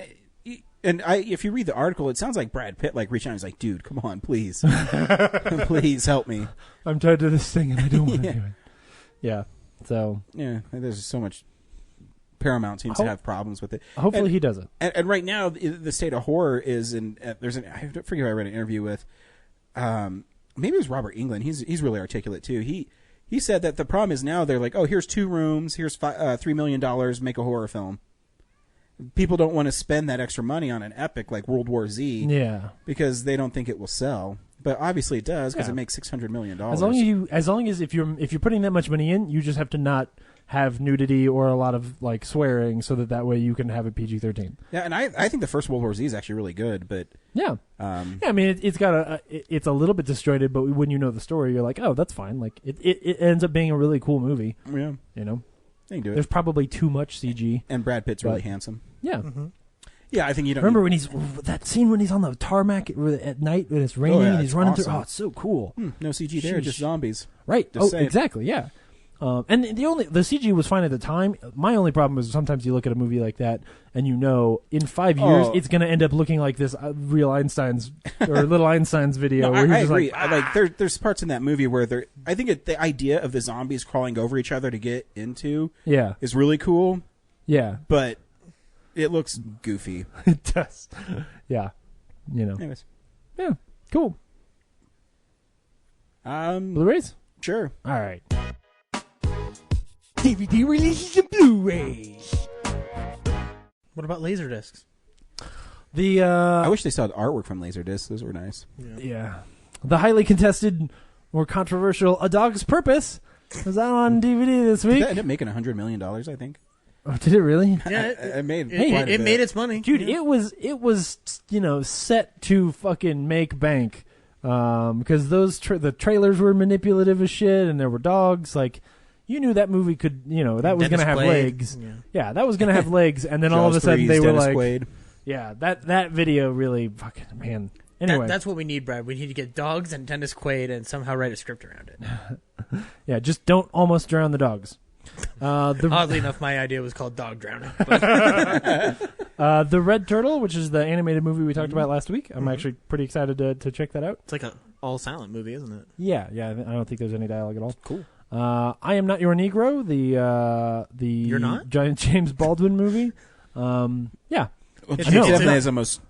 and if you read the article, it sounds like Brad Pitt reached out and was like, dude, come on, please. Please help me. I'm tied to this thing and I don't want to do it. Yeah, so. Yeah, there's so much. Paramount seems to have problems with it. Hopefully he doesn't. And right now, the state of horror is I forget who I read an interview with. Maybe it was Robert Englund. He's really articulate too. He said that the problem is now they're like, oh, here's 2 rooms, here's $3 million, make a horror film. People don't want to spend that extra money on an epic like World War Z, because they don't think it will sell. But obviously it does, because it makes $600 million. As long as if you're putting that much money in, you just have to not have nudity or a lot of like swearing, so that way you can have a PG-13. Yeah, and I think the first World War Z is actually really good, but I mean it's got it's a little bit disjointed, but when you know the story, you're like, oh, that's fine. Like it ends up being a really cool movie. Yeah, they can do it. There's probably too much CG, and Brad Pitt's really handsome. Yeah. Mm-hmm. Yeah, I think you don't remember when that scene when he's on the tarmac at night when it's raining and he's running through. Oh, it's so cool. No CG there, just zombies. Right. Exactly. Yeah. And the CG was fine at the time. My only problem is sometimes you look at a movie like that and in 5 years it's going to end up looking like this real Einstein's or Little Einstein's video. No, where I agree. Like there's parts in that movie where I think the idea of the zombies crawling over each other to get into is really cool. Yeah, but it looks goofy. It does. Yeah, Anyways, yeah, cool. Blu-rays? Sure. All right. DVD releases and Blu-rays. What about Laserdiscs? I wish they saw the artwork from Laserdisc. Those were nice. Yeah. The highly contested or controversial A Dog's Purpose was out on DVD this week. Did that end up making $100 million, I think? Oh, did it really? Yeah, it made it made its money. Dude, it was set to fucking make bank. Because the trailers were manipulative as shit, and there were dogs. Like, you knew that movie could, that was going to have legs. Yeah, that was going to have legs, and then all of a sudden they were Dennis like, Quaid. yeah, that video really fucking, man. Anyway, that's what we need, Brad. We need to get dogs and Dennis Quaid and somehow write a script around it. Yeah, just don't almost drown the dogs. Oddly enough, my idea was called Dog Drowning. The Red Turtle, which is the animated movie we talked about last week. I'm actually pretty excited to check that out. It's like an all-silent movie, isn't it? Yeah, I don't think there's any dialogue at all. Cool. I Am Not Your Negro, the You're Not? giant James Baldwin movie. Yeah. Well, It's- James it's definitely a- has the most.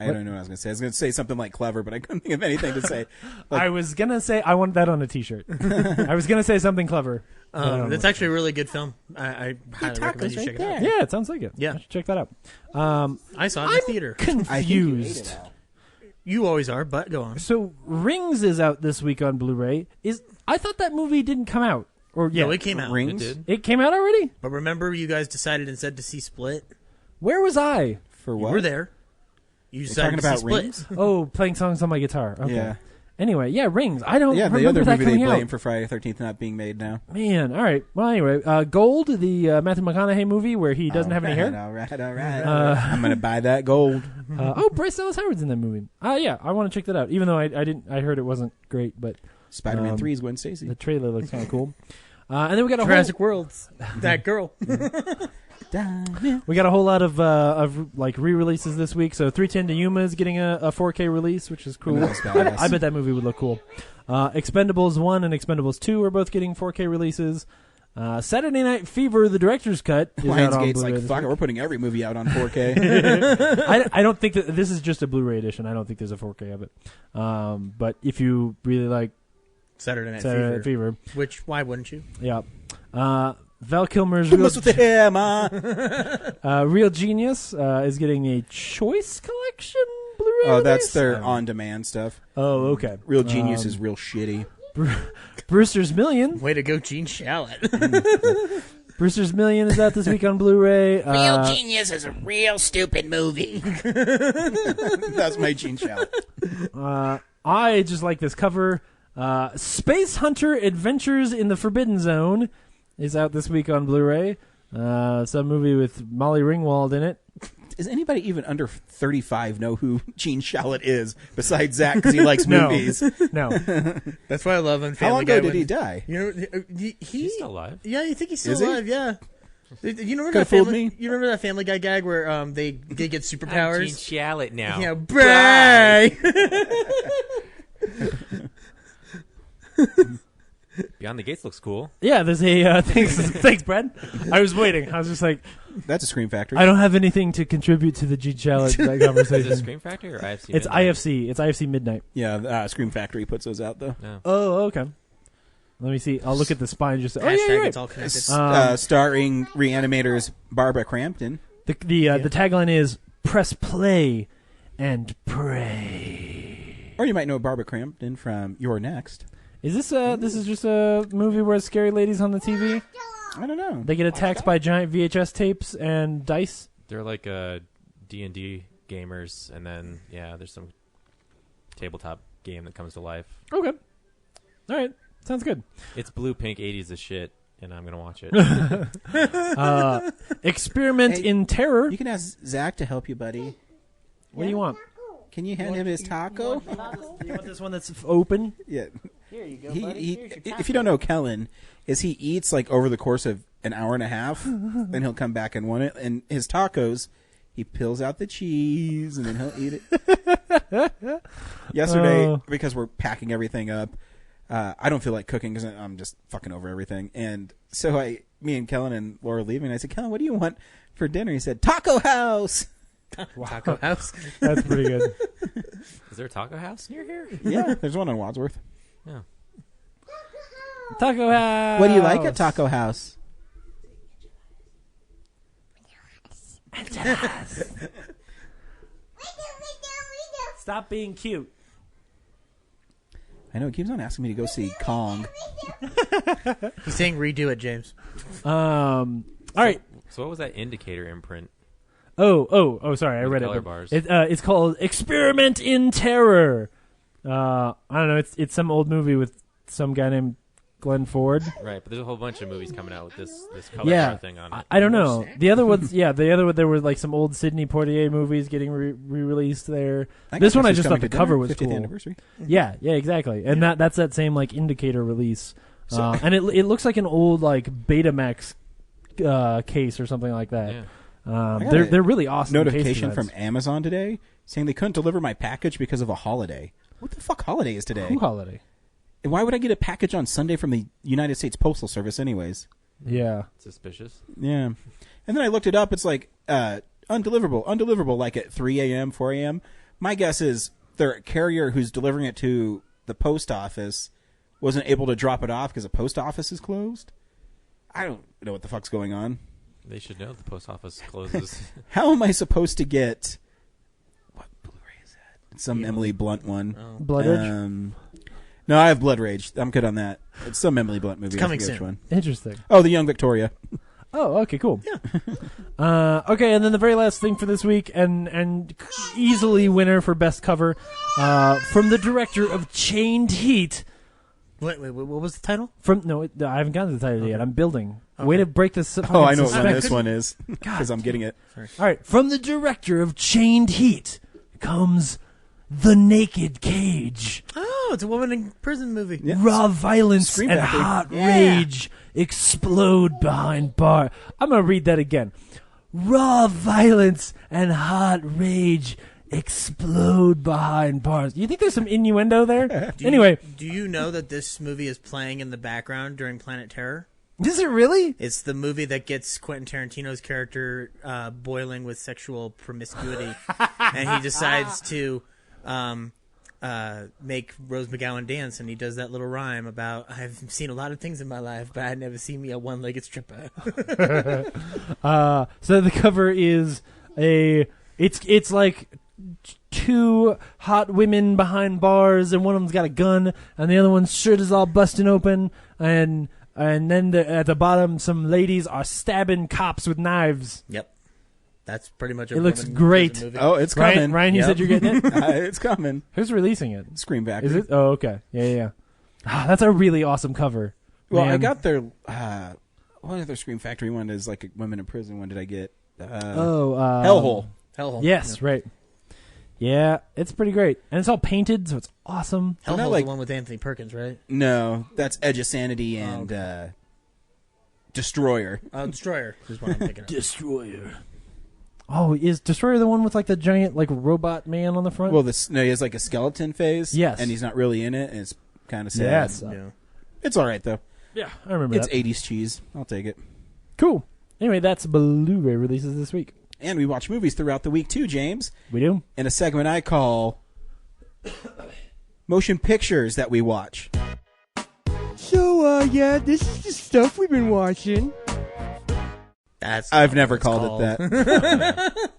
I don't know what I was going to say. I was going to say something like clever, but I couldn't think of anything to say. Like, I was going to say, I want that on a t-shirt. I was going to say something clever. It's actually a really good film. I highly recommend you check it out. Yeah, it sounds like it. Yeah. I should check that out. I saw it in the theater. Confused. You always are, but go on. So Rings is out this week on Blu-ray. I thought that movie didn't come out. No, it came out. Rings? It did. It came out already? But remember, you guys decided instead to see Split? Where was I? For what? You were there. You decided talking to see about Split. Rings? Oh, playing songs on my guitar. Okay. Yeah. Anyway, yeah, Rings. I don't Yeah, the remember other that movie they coming blame out. for Friday the 13th not being made now. Man, all right. Well, anyway, Gold, the Matthew McConaughey movie where he doesn't have any hair. All right. I'm going to buy that gold. Bryce Dallas Howard's in that movie. Yeah, I want to check that out. Even though I heard it wasn't great, but Spider-Man 3 is Gwen Stacy. the trailer looks kind of cool. And then we got a Jurassic Worlds. That girl. We got a whole lot of like re-releases this week. So 310 to Yuma is getting a 4K release, which is cool. That's badass. I bet that movie would look cool. Expendables 1 and Expendables 2 are both getting 4K releases. Saturday Night Fever, the director's cut, is out on Lionsgate's Blu-ray like, this fuck it, week. we're putting every movie out on 4K. I don't think that this is just a Blu-ray edition. I don't think there's a 4K of it. But if you really like Saturday Night Saturday Night Fever, Which, why wouldn't you? yeah. Val Kilmer's Mess with the hair, ma. Real Genius is getting a Choice Collection Blu-ray. Oh, that's release? their on-demand stuff. Oh, okay. Real Genius is real shitty. Brewster's Million. Way to go, Gene Shalit. Brewster's Million is out this week on Blu-ray. Real Genius is a real stupid movie. That's my Gene Shalit. I just like this cover. Space Hunter Adventures in the Forbidden Zone is out this week on Blu-ray. Some movie with Molly Ringwald in it. Does anybody even under 35 know who Gene Shalit is, besides Zach, because he likes No. movies? No. That's why I love him. How long ago did he die? You know, He's still alive. Yeah, you think he's still Is he? alive? Yeah. You remember Coulda that fooled family? me. You remember that Family Guy gag where they get I'm Gene superpowers? Shalit now. Yeah, Bray. Beyond the Gates looks cool. Yeah, there's a... thanks, Brad. I was waiting. I was just like, That's a Scream Factory. I don't have anything to contribute to the Gene Shalit Is it conversation. Scream Factory or IFC? It's Midnight? IFC. It's IFC Midnight. Yeah, Scream Factory puts those out, though. No. Oh, okay. Let me see. I'll look at the spine. Just oh, yeah, Hashtag you're right. it's all connected. Starring Reanimators Barbara Crampton. The tagline is "Press play and pray." Or you might know Barbara Crampton from You're Next. Is this this is just a movie where scary ladies on the TV? I don't know. They get attacked by giant VHS tapes and dice. They're like D&D gamers, and then there's some tabletop game that comes to life. Okay. All right. Sounds good. It's blue pink 80s as shit, and I'm gonna watch it. Experiment Hey, in Terror. You can ask Zach to help you, buddy. What do you want? Can you hand him his taco? You want this one that's open? Yeah. Here you go, He, buddy. he, Here's your if you don't know Kellen, is he eats like over the course of an hour and a half, then he'll come back and want it. And his tacos, he peels out the cheese and then he'll eat it. Yesterday, because we're packing everything up, I don't feel like cooking because I'm just fucking over everything. And so me and Kellen and Laura leaving, and I said, Kellen, what do you want for dinner? He said, Taco House. Taco House. That's pretty good. Is there a taco house near here? Yeah, there's one on Wadsworth. Yeah. Taco House. What do you like at Taco House? Stop being cute. I know, it keeps on asking me to go see Kong. He's saying redo it, James. All right. So what was that indicator imprint? Oh! Sorry, I With read color it. bars. It's called Experiment in Terror. I don't know. It's some old movie with some guy named Glenn Ford. Right, but there's a whole bunch of movies coming out with this color bar thing on it. I don't know. The other ones, there were like some old Sidney Poitier movies getting re-released there. This one I just thought the cover was 50th cool. anniversary. Yeah, exactly. And that's that same like indicator release. And it looks like an old like Betamax case or something like that. Yeah. They're really awesome. Notification from Amazon today saying they couldn't deliver my package because of a holiday. What the fuck holiday is today? Who holiday? And why would I get a package on Sunday from the United States Postal Service anyways? Yeah. Suspicious. Yeah. And then I looked it up. It's like undeliverable like at 3 a.m., 4 a.m. My guess is their carrier who's delivering it to the post office wasn't able to drop it off because the post office is closed. I don't know what the fuck's going on. They should know the post office closes. How am I supposed to get... What Blu-ray is that? Some Emily Blunt one. Oh. Blood Rage? No, I have Blood Rage. I'm good on that. It's some Emily Blunt movie. It's coming I forget soon. which one. Interesting. Oh, The Young Victoria. Oh, okay, cool. Yeah. Okay, and then the very last thing for this week, and easily winner for best cover, from the director of Chained Heat. Wait, what was the title? I haven't gotten to the title yet. I'm building. Way to break this. Oh, I know what one this one is because I'm getting it. All right, from the director of Chained Heat comes The Naked Cage. Oh, it's a woman in prison movie. Yeah. Raw violence Scream and Factory. hot rage explode behind bars. I'm going to read that again. Raw violence and hot rage explode behind bars. You think there's some innuendo there? Anyway. Do you know that this movie is playing in the background during Planet Terror? Is it really? It's the movie that gets Quentin Tarantino's character boiling with sexual promiscuity, and he decides to make Rose McGowan dance, and he does that little rhyme about, I've seen a lot of things in my life, but I've never seen me a one-legged stripper. So the cover is it's like two hot women behind bars, and one of them's got a gun, and the other one's shirt is all busting open, and then at the bottom, some ladies are stabbing cops with knives. Yep. That's pretty much a It looks woman great. prison movie. Oh, it's coming. Ryan, you said you're getting it? It's coming. Who's releasing it? Scream Factory. Is it? Oh, okay. Yeah. That's a really awesome cover. Well, Man. I got their... what other Scream Factory one is like a women in prison one did I get? Hellhole. Hellhole. Yes, right. Yeah, it's pretty great. And it's all painted, so it's awesome. Hellhole's like- the one with Anthony Perkins, right? No, that's Edge of Sanity and Destroyer. Destroyer is what I'm thinking of. Destroyer. Oh, is Destroyer the one with like the giant like robot man on the front? Well, he has like a skeleton face. Yes. And he's not really in it, and it's kind of sad. Yes. Yeah. It's all right, though. Yeah, I remember It's that. 80s cheese. I'll take it. Cool. Anyway, that's Blu-ray releases this week. And we watch movies throughout the week, too, James. We do? In a segment I call Motion Pictures That We Watch. So, this is the stuff we've been watching. That's I've never called it that.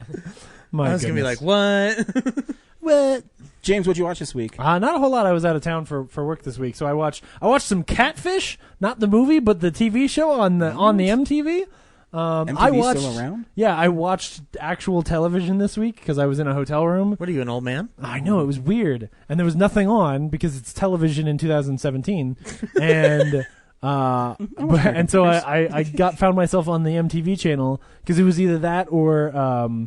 My I was going to be goodness. like, what? What? James, what'd you watch this week? Not a whole lot. I was out of town for work this week, so I watched some Catfish, not the movie, but the TV show on the MTV. MTV I watched, still around? Yeah, I watched actual television this week because I was in a hotel room. What are you, an old man? I know, it was weird, and there was nothing on because it's television in 2017, and and so I found myself on the MTV channel because it was either that or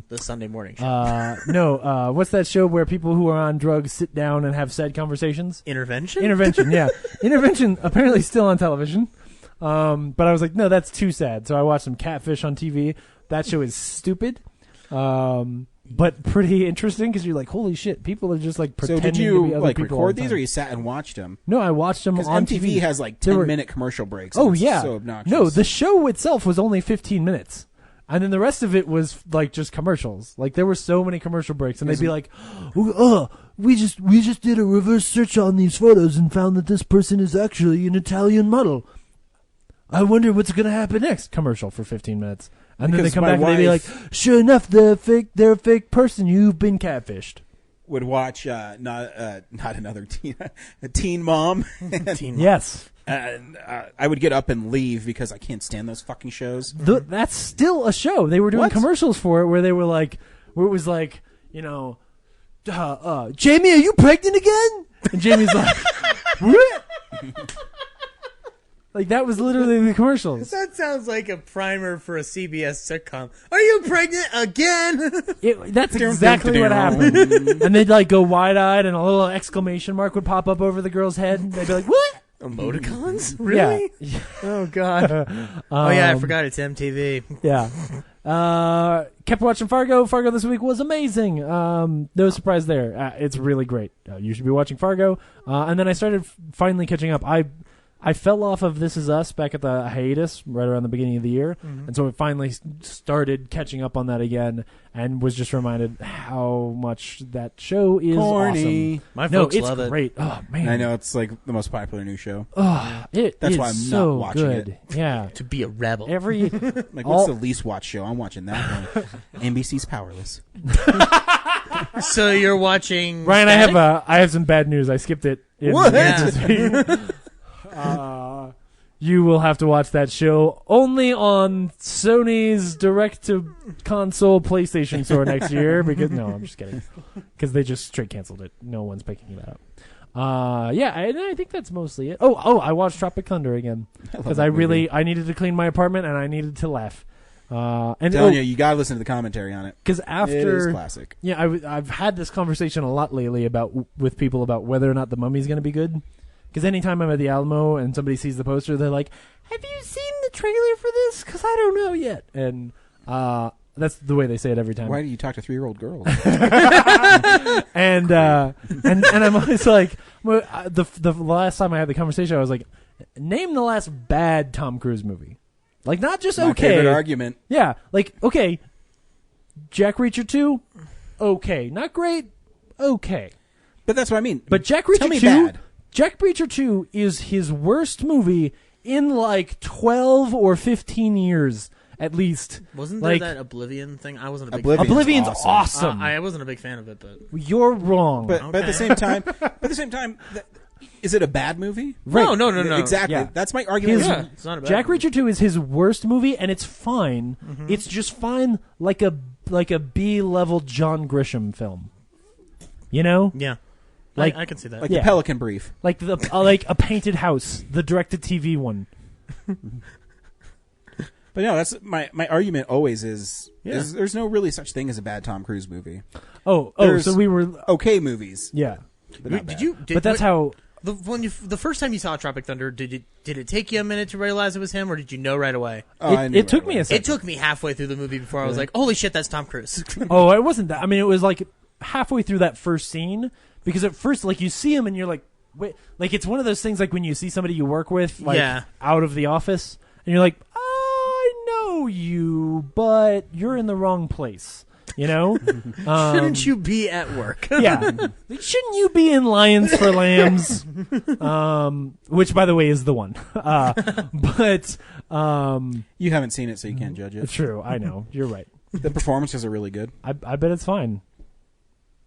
The Sunday morning show. what's that show where people who are on drugs sit down and have sad conversations? Intervention? Intervention, yeah. Intervention, apparently still on television. But I was like, no, that's too sad. So I watched some Catfish on TV. That show is stupid, but pretty interesting because you're like, holy shit, people are just like So pretending did to you be other like people all record the these, time. or you sat and watched them? No, I watched them Because on MTV TV. has like There were- 10-minute commercial breaks. Oh and it's yeah, so obnoxious. no, the show itself was only 15 minutes, and then the rest of it was like just commercials. Like there were so many commercial breaks, and they'd be like, we just did a reverse search on these photos and found that this person is actually an Italian model. I wonder what's going to happen next. Commercial for 15 minutes. And then they Because come my back and they be like, wife- sure enough, they're a fake person. You've been catfished. Would watch not another Teen Mom. Yes. And I would get up and leave because I can't stand those fucking shows. That's still a show. They were doing What? commercials for it where they were like, where it was like, Jamie, are you pregnant again? And Jamie's like, what? Like, that was literally the commercials. That sounds like a primer for a CBS sitcom. Are you pregnant again? That's exactly what happened. And they'd like go wide-eyed and a little exclamation mark would pop up over the girl's head. And they'd be like, what? Emoticons? Really? Yeah. Oh, God. Oh, yeah, I forgot it's MTV. Yeah. Kept watching Fargo. Fargo this week was amazing. No surprise there. It's really great. You should be watching Fargo. And then I started finally catching up. I fell off of This Is Us back at the hiatus right around the beginning of the year. Mm-hmm. And so I finally started catching up on that again and was just reminded how much that show is Corny. awesome. My folks it's love it. great. Oh, man. I know it's like the most popular new show. It That's is why I'm so not watching good. it. Yeah. To be a rebel. Every Like, what's the least watched show? I'm watching that one. NBC's Powerless. So you're watching Ryan, Static? I have some bad news. I skipped it. What? You will have to watch that show only on Sony's direct-to-console PlayStation store next year. Because no, I'm just kidding. Because they just straight canceled it. No one's picking it up. I think that's mostly it. I watched Tropic Thunder again because I needed to clean my apartment and I needed to laugh. Telling you gotta listen to the commentary on it. Because after it is classic. Yeah, I've had this conversation a lot lately with people about whether or not The Mummy's going to be good. Because anytime I'm at the Alamo and somebody sees the poster, they're like, "Have you seen the trailer for this? Because I don't know yet." And that's the way they say it every time. Why do you talk to 3-year-old girls? and I'm always like, the last time I had the conversation, I was like, "Name the last bad Tom Cruise movie." Like, not just My okay. favorite argument. Yeah, like, okay, Jack Reacher 2, okay. Not great, okay. But that's what I mean. But Jack Tell Reacher me 2, bad. Jack Reacher 2 is his worst movie in like 12 or 15 years at least. Wasn't there like, that Oblivion thing? I wasn't a big Oblivion's awesome. awesome. I wasn't a big fan of it, but You're wrong. But at the same time, is it a bad movie? Right. No. Exactly. Yeah. That's my argument. It's not a bad Jack movie. Reacher 2 is his worst movie, and it's fine. Mm-hmm. It's just fine, like a B-level John Grisham film. You know, Yeah. Like- I can see that. Like Yeah. the Pelican Brief. like the like A Painted House, the direct-to-TV one. But no, that's my argument always is there's no really such thing as a bad Tom Cruise movie. So we were Okay movies. yeah. But not bad. But that's how. The first time you saw Tropic Thunder, did it take you a minute to realize it was him, or did you know right away? It took me a second. It took me halfway through the movie before I was like, "Holy shit, that's Tom Cruise." Oh, it wasn't that. I mean, it was like halfway through that first scene because at first, like, you see him and you're like, wait, like it's one of those things like when you see somebody you work with, like out of the office, and you're like, I know you, but you're in the wrong place. You know, Shouldn't you be at work? yeah. Like, shouldn't you be in Lions for Lambs? Which, by the way, is the one. But You haven't seen it, so you can't judge it. true. I know. You're right. The performances are really good. I bet it's fine.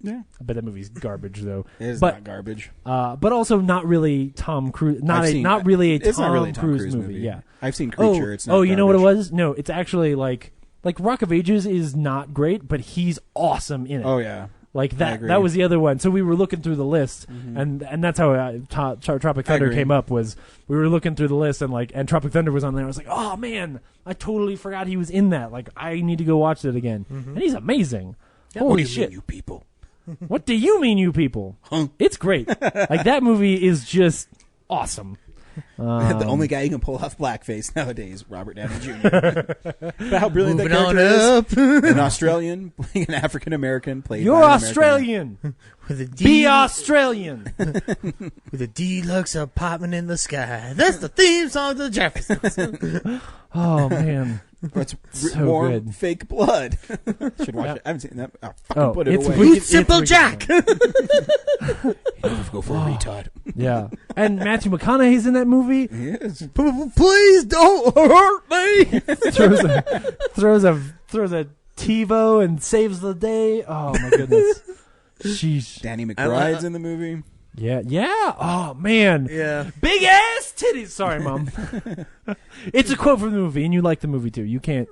Yeah. I bet that movie's garbage, though. It is But- not garbage. But also not really Tom Cruise. Not really a It's Tom not really a Tom Cruise Cruise movie. movie. Yeah. I've seen Creature. It's not oh, you know what it garbage. was? No, it's actually like Rock of Ages is not great, but he's awesome in it. Oh yeah. Like I that. agree. That was the other one. So we were looking through the list, and that's how Tropic Thunder agree. came up. Was we were looking through the list, and Tropic Thunder was on there. I was like, oh man, I totally forgot he was in that. Like, I need to go watch it again. And he's amazing. Holy What do you shit! mean, you people? What do you mean, you people? Huh? It's great. Like, that movie is just awesome. The only guy who can pull off blackface nowadays, Robert Downey Jr. But how brilliant that Moving on character is. up. An Australian playing an African American played You're by an American. Australian. With a Be Australian. with a deluxe apartment in the sky. That's the theme song to the Jeffersons. Oh man. It's So warm, good. fake blood. Should watch it. I haven't seen that. I'll fucking Oh, put it it's away. wicked- Ruth Simple wicked Jack. funny. Go for a retard. Yeah. And Matthew McConaughey's in that movie. Yes. Please don't hurt me. throws a TiVo and saves the day. Oh my goodness. Sheesh. Danny McBride's in the movie. Yeah. Oh man. Yeah. Big ass titties. Sorry, Mom. It's a quote from the movie, and you like the movie too. You can't.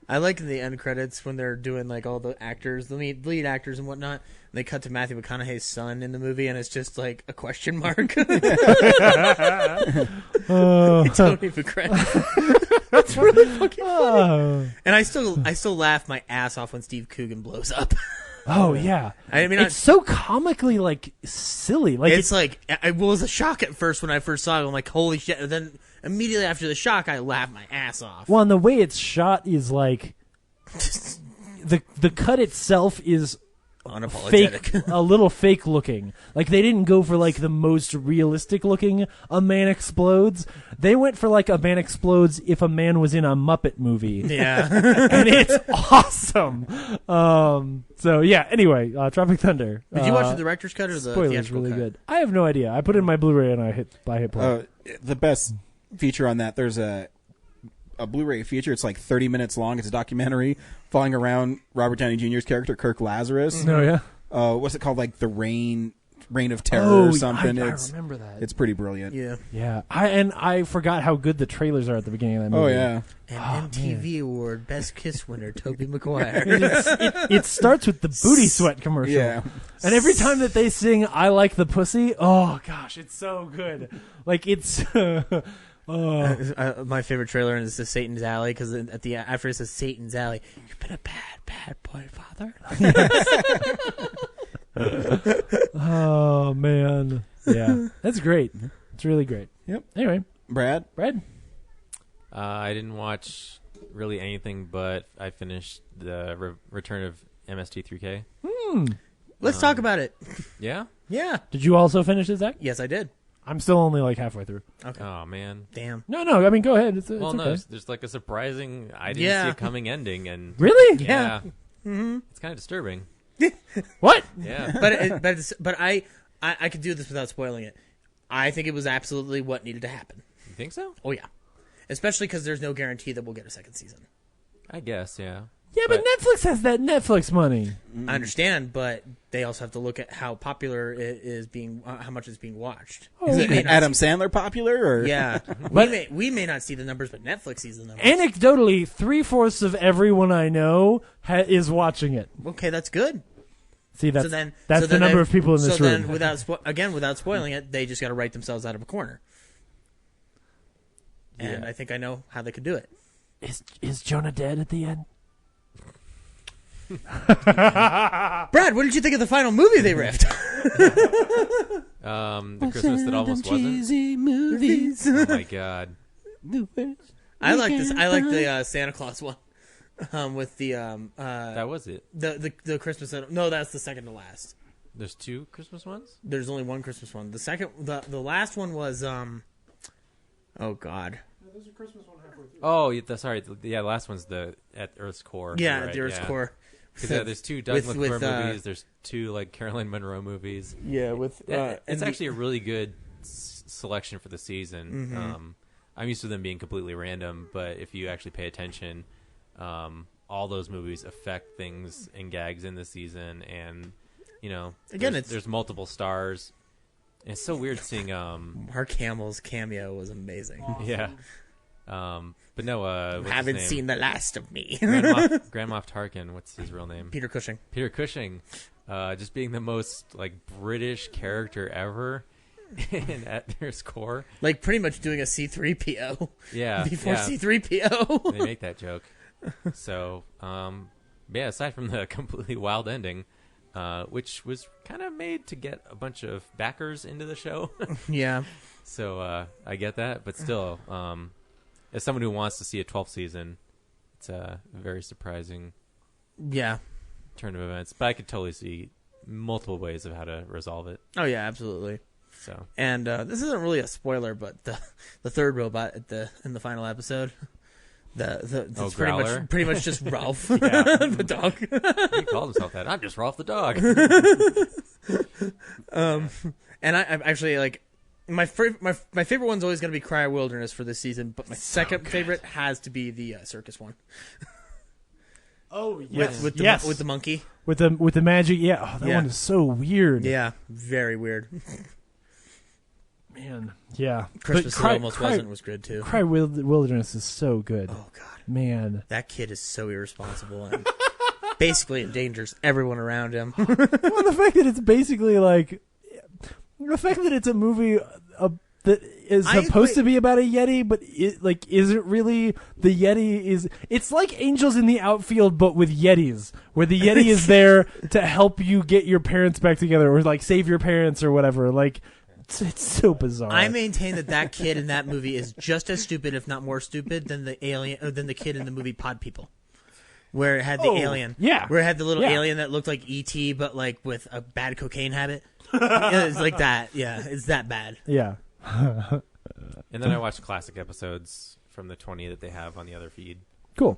I like the end credits when they're doing like all the actors, the lead actors and whatnot. And they cut to Matthew McConaughey's son in the movie, and it's just like a question mark. It's don't even credit. That's really fucking funny. And I still laugh my ass off when Steve Coogan blows up. Oh yeah. I mean, it's so comically like silly. Like it's like it was a shock at first when I first saw it. I'm like, holy shit! And then immediately after the shock, I laughed my ass off. Well, and the way it's shot is like the cut itself is unapologetic, fake, a little fake looking. Like they didn't go for like the most realistic looking a man explodes. They went for like a man explodes if a man was in a Muppet movie. Yeah, and it's awesome. So yeah. Anyway, Tropic Thunder. Did you watch the director's cut or the theatrical really cut? good. I have no idea. I put in my Blu-ray and I hit play. The best feature on that. There's a Blu-ray feature. It's like 30 minutes long. It's a documentary following around Robert Downey Jr.'s character Kirk Lazarus. Oh yeah. What's it called? Like the Reign of Terror or something. I remember that. It's pretty brilliant. Yeah. I forgot how good the trailers are at the beginning of that movie. Oh yeah. An MTV Award Best Kiss winner Tobey Maguire. It starts with the booty sweat commercial. Yeah. And every time that they sing "I Like the Pussy," oh gosh, it's so good. Like it's. My favorite trailer is the Satan's Alley because after it says Satan's Alley, you've been a bad boy, father. Oh man, yeah, that's great. It's really great. Yep. Anyway, Brad. I didn't watch really anything, but I finished the Return of MST3K. Let's talk about it. Yeah? Yeah. Did you also finish it, Zach? Yes, I did. I'm still only like halfway through. Okay. Oh man. Damn. No. I mean, go ahead. It's okay. No, there's like a surprising. I didn't see it coming ending, and really, yeah. Mm-hmm. It's kind of disturbing. What? Yeah. But I could do this without spoiling it. I think it was absolutely what needed to happen. You think so? Oh yeah. Especially because there's no guarantee that we'll get a second season. I guess, yeah. Yeah, but Netflix has that Netflix money. I understand, but they also have to look at how popular it is being, how much it's being watched. Adam Sandler popular? Or? Yeah. we may not see the numbers, but Netflix sees the numbers. Anecdotally, 3/4 of everyone I know is watching it. Okay, that's good. See, that's the number of people in this room. So then, without spoiling it, they just got to write themselves out of a corner. And I think I know how they could do it. Is Jonah dead at the end? Brad, what did you think of the final movie they riffed? The Christmas that almost wasn't. Movies. Oh my god. I like this. I like the Santa Claus one. With the that was it. The Christmas. No, that's the second to last. There's two Christmas ones? There's only one Christmas one. The last one was oh god. There's a Christmas one halfway through. Oh, sorry. The last one's at Earth's core. Yeah, at the Earth's core. Because there's two Doug McClure movies. There's two like Caroline Munro movies. Yeah, it's actually a really good selection for the season. Mm-hmm. I'm used to them being completely random, but if you actually pay attention, all those movies affect things and gags in the season, and again, there's multiple stars. And it's so weird seeing Mark Hamill's cameo was amazing. Awesome. Yeah. But no, haven't seen the last of me. Grand Moff Tarkin, what's his real name? Peter Cushing. Peter Cushing, just being the most like British character ever, and at their score, like pretty much doing a C-3PO. Yeah, before C-3PO. They make that joke. So, aside from the completely wild ending, which was kind of made to get a bunch of backers into the show. Yeah. So I get that, but still. As someone who wants to see a 12th season, it's a very surprising turn of events. But I could totally see multiple ways of how to resolve it. Oh, yeah, absolutely. So, and this isn't really a spoiler, but the third robot in the final episode, it's pretty much just Ralph, the dog. He called himself that. I'm just Ralph the dog. And I actually like. my favorite one's always going to be Cry Wilderness for this season, but my second favorite has to be the circus one. Oh yes, with the monkey, with the magic. Yeah, that one is so weird. Yeah, very weird. Man, yeah. Christmas That Almost Wasn't was good too. Cry Wilderness is so good. Oh god, man, that kid is so irresponsible and basically endangers everyone around him. Well, the fact that it's basically like the fact that it's a movie that is supposed to be about a Yeti, but it isn't really. The Yeti is. It's like Angels in the Outfield, but with Yetis, where the Yeti is there to help you get your parents back together, or like save your parents or whatever. Like. It's so bizarre. I maintain that kid in that movie is just as stupid, if not more stupid, than the the kid in the movie Pod People, where it had the alien. Yeah, where it had the little alien that looked like E.T. but like with a bad cocaine habit. It's like that. Yeah, it's that bad. Yeah. And then I watched classic episodes from the 20 that they have on the other feed. Cool.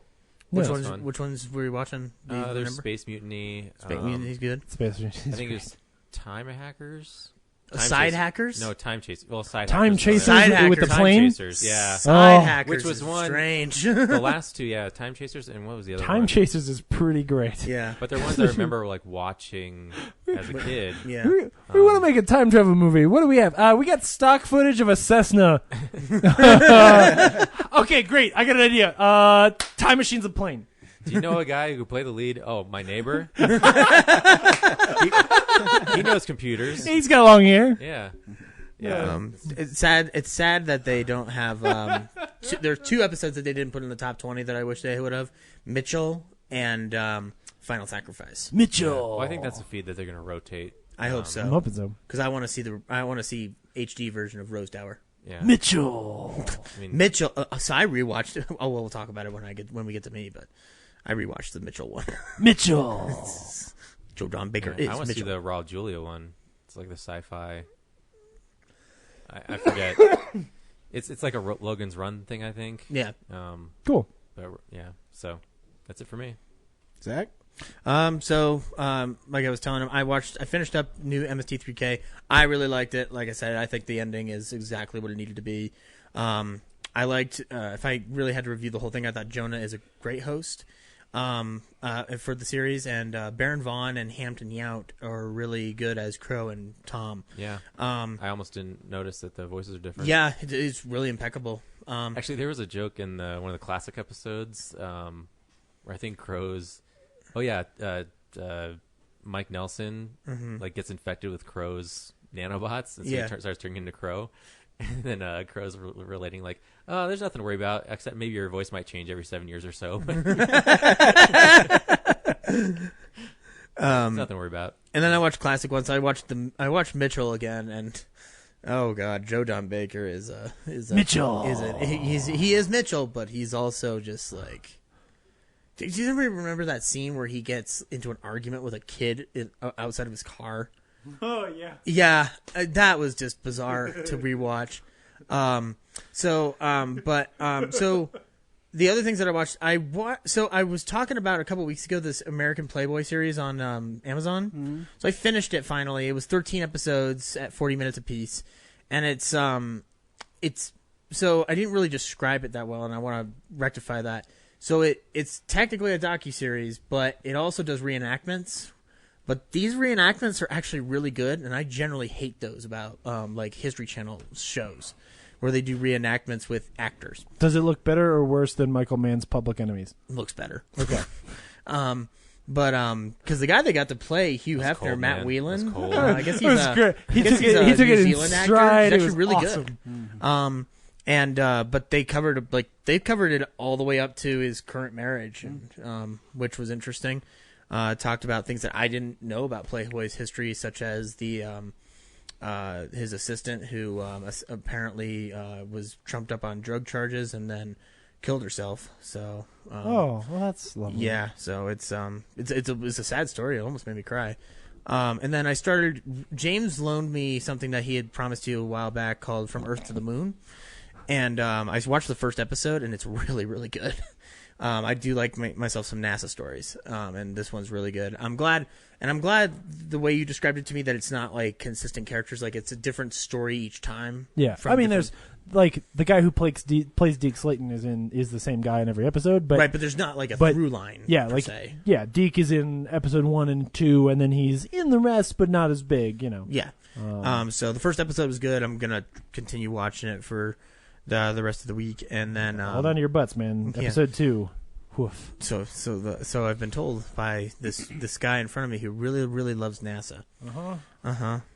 Which ones were you watching? There's Space Mutiny. Space Mutiny's good. Space Mutiny. I think it's Time Hackers. Side Hackers? No, Time Chasers. Well, Time Chasers with the Time plane? Chasers, yeah. Side Hackers Which was one. Strange. The last two, yeah. Time Chasers, and what was the other one? Time Chasers is pretty great. Yeah. But they're ones I remember like watching as a kid. Yeah. We want to make a time travel movie. What do we have? We got stock footage of a Cessna. Okay, great. I got an idea. Time Machine's a plane. Do you know a guy who played the lead? Oh, my neighbor. He knows computers. He's got long hair. Yeah. It's sad. It's sad that they don't have. There are two episodes that they didn't put in the top 20 that I wish they would have. Mitchell and Final Sacrifice. Mitchell. Well, I think that's a feed that they're going to rotate. I hope so. I'm hoping so. Because I want to see HD version of Rosedower. Yeah. Mitchell. I mean, Mitchell. So I rewatched it. Oh, we'll talk about it when we get to me. But I rewatched the Mitchell one. Mitchell. Joe Don Baker I is want to see Mitchell. the Raul Julia one. It's like the sci-fi. I forget. It's like a Logan's Run thing, I think. Yeah. Cool. But yeah. So that's it for me. Zach? Like I was telling him, I finished up new MST3K. I really liked it. Like I said, I think the ending is exactly what it needed to be. I liked, if I really had to review the whole thing, I thought Jonah is a great host for the series, and Baron Vaughn and Hampton Yount are really good as Crow and Tom. Yeah. I almost didn't notice that the voices are different. Yeah, it's really impeccable. Actually, there was a joke in one of the classic episodes where I think Crow's... Oh, yeah. Mike Nelson like gets infected with Crow's nanobots, and so he starts turning into Crow. And then Crow's relating like, oh, there's nothing to worry about, except maybe your voice might change every 7 years or so. Nothing to worry about. And then I watched classic ones. I watched Mitchell again, and oh god, Joe Don Baker is Mitchell. He is Mitchell, but he's also just like. Do you ever remember that scene where he gets into an argument with a kid outside of his car? Oh yeah. Yeah, that was just bizarre to rewatch. So the other things that I watched, so I was talking about a couple weeks ago this American Playboy series on Amazon. Mm-hmm. So I finished it finally. It was 13 episodes at 40 minutes apiece, and it's so I didn't really describe it that well, and I want to rectify that. So it's technically a docuseries, but it also does reenactments. But these reenactments are actually really good, and I generally hate those about like History Channel shows where they do reenactments with actors. Does it look better or worse than Michael Mann's Public Enemies? It looks better. Okay. But because the guy that got to play Hugh Hefner, cold, Matt man. Whelan, Cold. I guess he's it was great. He took it in stride. He's It actually was really awesome. good. But they covered it all the way up to his current marriage, and, which was interesting. Talked about things that I didn't know about Playboy's history, such as the his assistant who apparently was trumped up on drug charges and then killed herself. So well, that's lovely. yeah. So it's a sad story. It almost made me cry. And then James loaned me something that he had promised you a while back called From Earth to the Moon. And I watched the first episode, and it's really, really good. I do like myself some NASA stories, and this one's really good. I'm glad the way you described it to me, that it's not like consistent characters, like it's a different story each time. Yeah, I mean, there's like the guy who plays Deke Slayton is the same guy in every episode, but right, but there's not like a through line. Yeah, per like se. yeah, Deke is in episode 1 and 2, and then he's in the rest, but not as big, Yeah. So the first episode was good. I'm gonna continue watching it for the rest of the week, and then hold on to your butts, man. Episode 2. Woof. So I've been told by this guy in front of me who really, really loves NASA.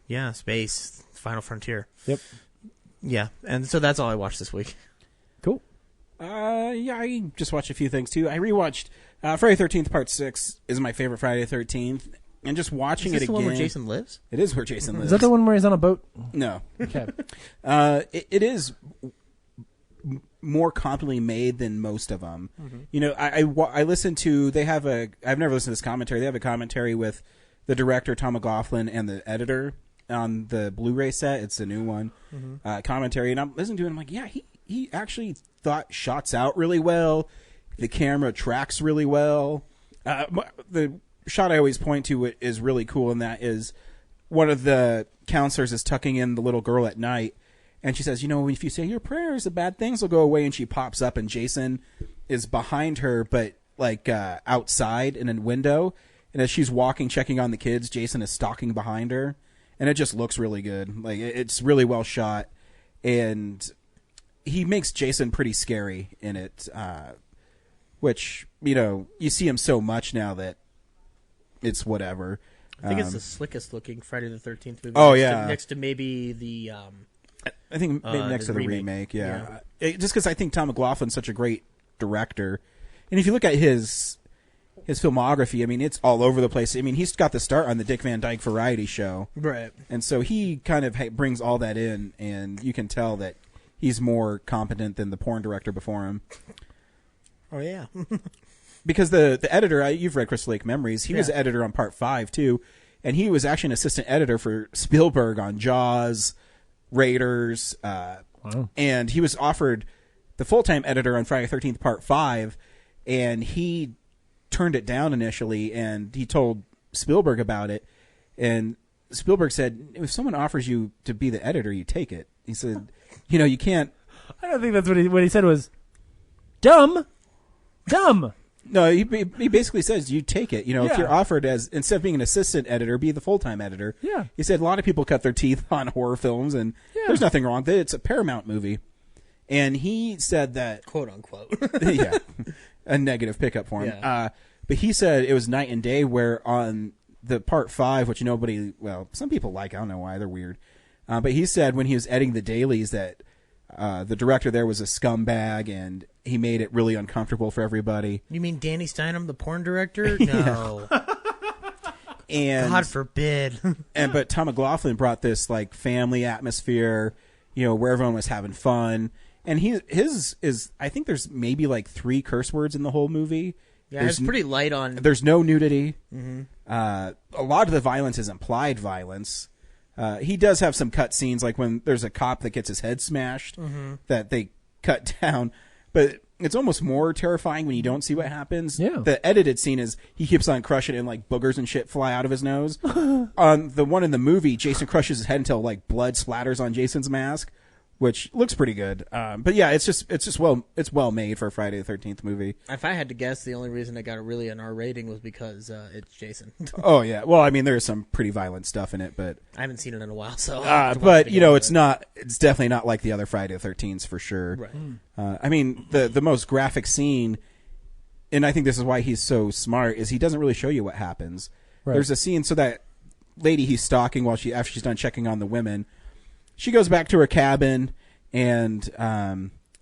Yeah, space, Final Frontier. Yep. Yeah, and so that's all I watched this week. Cool. Yeah, I just watched a few things too. I rewatched Friday the 13th Part 6 is my favorite Friday the 13th, and just watching it again. Is this the one where Jason lives? It is where Jason lives. Is that the one where he's on a boat? No. Okay. It is more competently made than most of them. Mm-hmm. You know, I listen to, I've never listened to this commentary. They have a commentary with the director, Tom McLaughlin, and the editor on the Blu-ray set. It's the new one. Commentary. And I'm listening to it, and I'm like, yeah, he actually thought shots out really well. The camera tracks really well. The shot I always point to is really cool, and that is one of the counselors is tucking in the little girl at night, and she says, you know, if you say your prayers, the bad things will go away. And she pops up, and Jason is behind her, but like outside in a window. And as she's walking, checking on the kids, Jason is stalking behind her. And it just looks really good. Like, it's really well shot. And he makes Jason pretty scary in it, which, you know, you see him so much now that it's whatever. I think it's the slickest looking Friday the 13th movie. Oh, next to maybe the... I think maybe next to the remake, yeah. Just because I think Tom McLaughlin's such a great director. And if you look at his filmography, I mean, it's all over the place. I mean, he's got the start on the Dick Van Dyke Variety Show. Right. And so he kind of brings all that in, and you can tell that he's more competent than the porn director before him. Oh, yeah. Because the editor, you've read Crystal Lake Memories, he was the editor on Part 5, too. And he was actually an assistant editor for Spielberg on Jaws, Raiders, and he was offered the full-time editor on Friday the 13th Part 5, and he turned it down initially, and he told Spielberg about it, and Spielberg said, if someone offers you to be the editor, you take it. He said, you know, you can't... I don't think that's what he said was, dumb. No, he basically says you take it. You know, if you're offered as, instead of being an assistant editor, be the full-time editor. Yeah. He said a lot of people cut their teeth on horror films, and there's nothing wrong with it. It's a Paramount movie. And he said that... quote, unquote. Yeah. A negative pickup for him. Yeah. But he said it was night and day, where on the Part 5, which some people like, I don't know why, they're weird. But he said when he was editing the dailies that the director there was a scumbag, and he made it really uncomfortable for everybody. You mean Danny Steinem, the porn director? No. And God forbid. But Tom McLaughlin brought this like family atmosphere, you know, where everyone was having fun. And his is, I think there's maybe like 3 curse words in the whole movie. Yeah, it's pretty light on. There's no nudity. Mm-hmm. A lot of the violence is implied violence. He does have some cut scenes, like when there's a cop that gets his head smashed, that they cut down. But it's almost more terrifying when you don't see what happens. Yeah. The edited scene is he keeps on crushing it, and like boogers and shit fly out of his nose. On the one in the movie, Jason crushes his head until like blood splatters on Jason's mask, which looks pretty good. But yeah, it's well made for a Friday the 13th movie. If I had to guess, the only reason it got really an R rating was because it's Jason. Oh yeah, well I mean there's some pretty violent stuff in it, but I haven't seen it in a while, so. But you know it's definitely not like the other Friday the 13th for sure. Right. I mean the most graphic scene, and I think this is why he's so smart, is he doesn't really show you what happens. Right. There's a scene, so that lady he's stalking after she's done checking on the women. She goes back to her cabin, and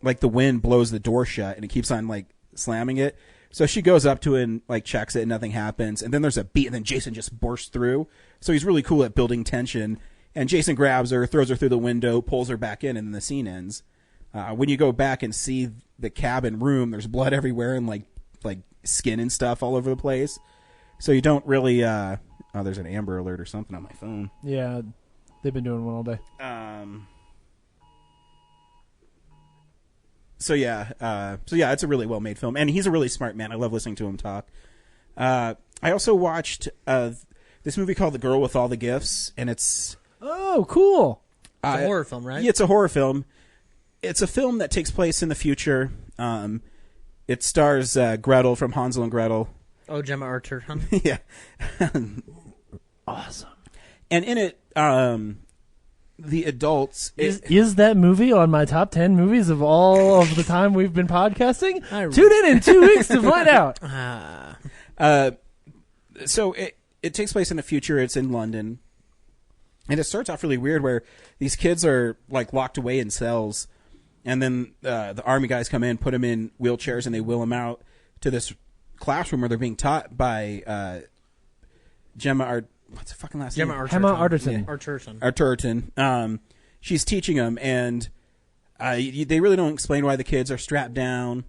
like the wind blows the door shut, and it keeps on like slamming it. So she goes up to it and like checks it, and nothing happens. And then there's a beat, and then Jason just bursts through. So he's really cool at building tension. And Jason grabs her, throws her through the window, pulls her back in, and then the scene ends. When you go back and see the cabin room, there's blood everywhere and like skin and stuff all over the place. So you don't really. There's an Amber Alert or something on my phone. Yeah. They've been doing one all day. it's a really well made film, and he's a really smart man. I love listening to him talk. I also watched this movie called The Girl with All the Gifts, and it's cool. It's a horror film, right? Yeah, it's a horror film. It's a film that takes place in the future. It stars Gretel from Hansel and Gretel. Oh, Gemma Arterton. Yeah. Awesome. And in it, the adults... Is that movie on my top 10 movies of all of the time we've been podcasting? Tune in 2 weeks to find out. So it takes place in the future. It's in London. And it starts off really weird where these kids are like locked away in cells. And then the army guys come in, put them in wheelchairs, and they wheel them out to this classroom where they're being taught by Gemma what's the fucking last name? Gemma Arterton. Arterton. She's teaching them, and they really don't explain why the kids are strapped down.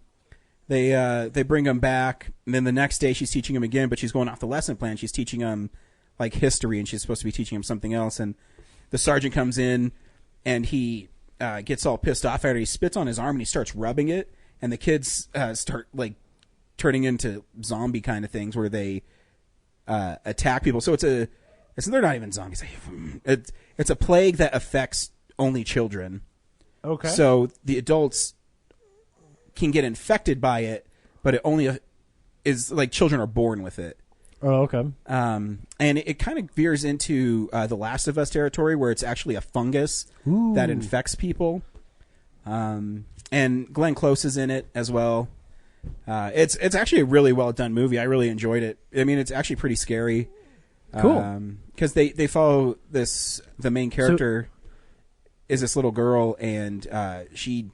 They bring them back, and then the next day she's teaching them again, but she's going off the lesson plan. She's teaching them like history, and she's supposed to be teaching them something else. And the sergeant comes in, and he gets all pissed off at her. He spits on his arm, and he starts rubbing it, and the kids start like turning into zombie kind of things where they attack people. So they're not even zombies. It's a plague that affects only children. Okay. So the adults can get infected by it, but it only is like children are born with it. Oh, okay. And it kind of veers into The Last of Us territory, where it's actually a fungus that infects people. And Glenn Close is in it as well. It's actually a really well done movie. I really enjoyed it. I mean, it's actually pretty scary. Cool. Because they follow the main character is this little girl, and she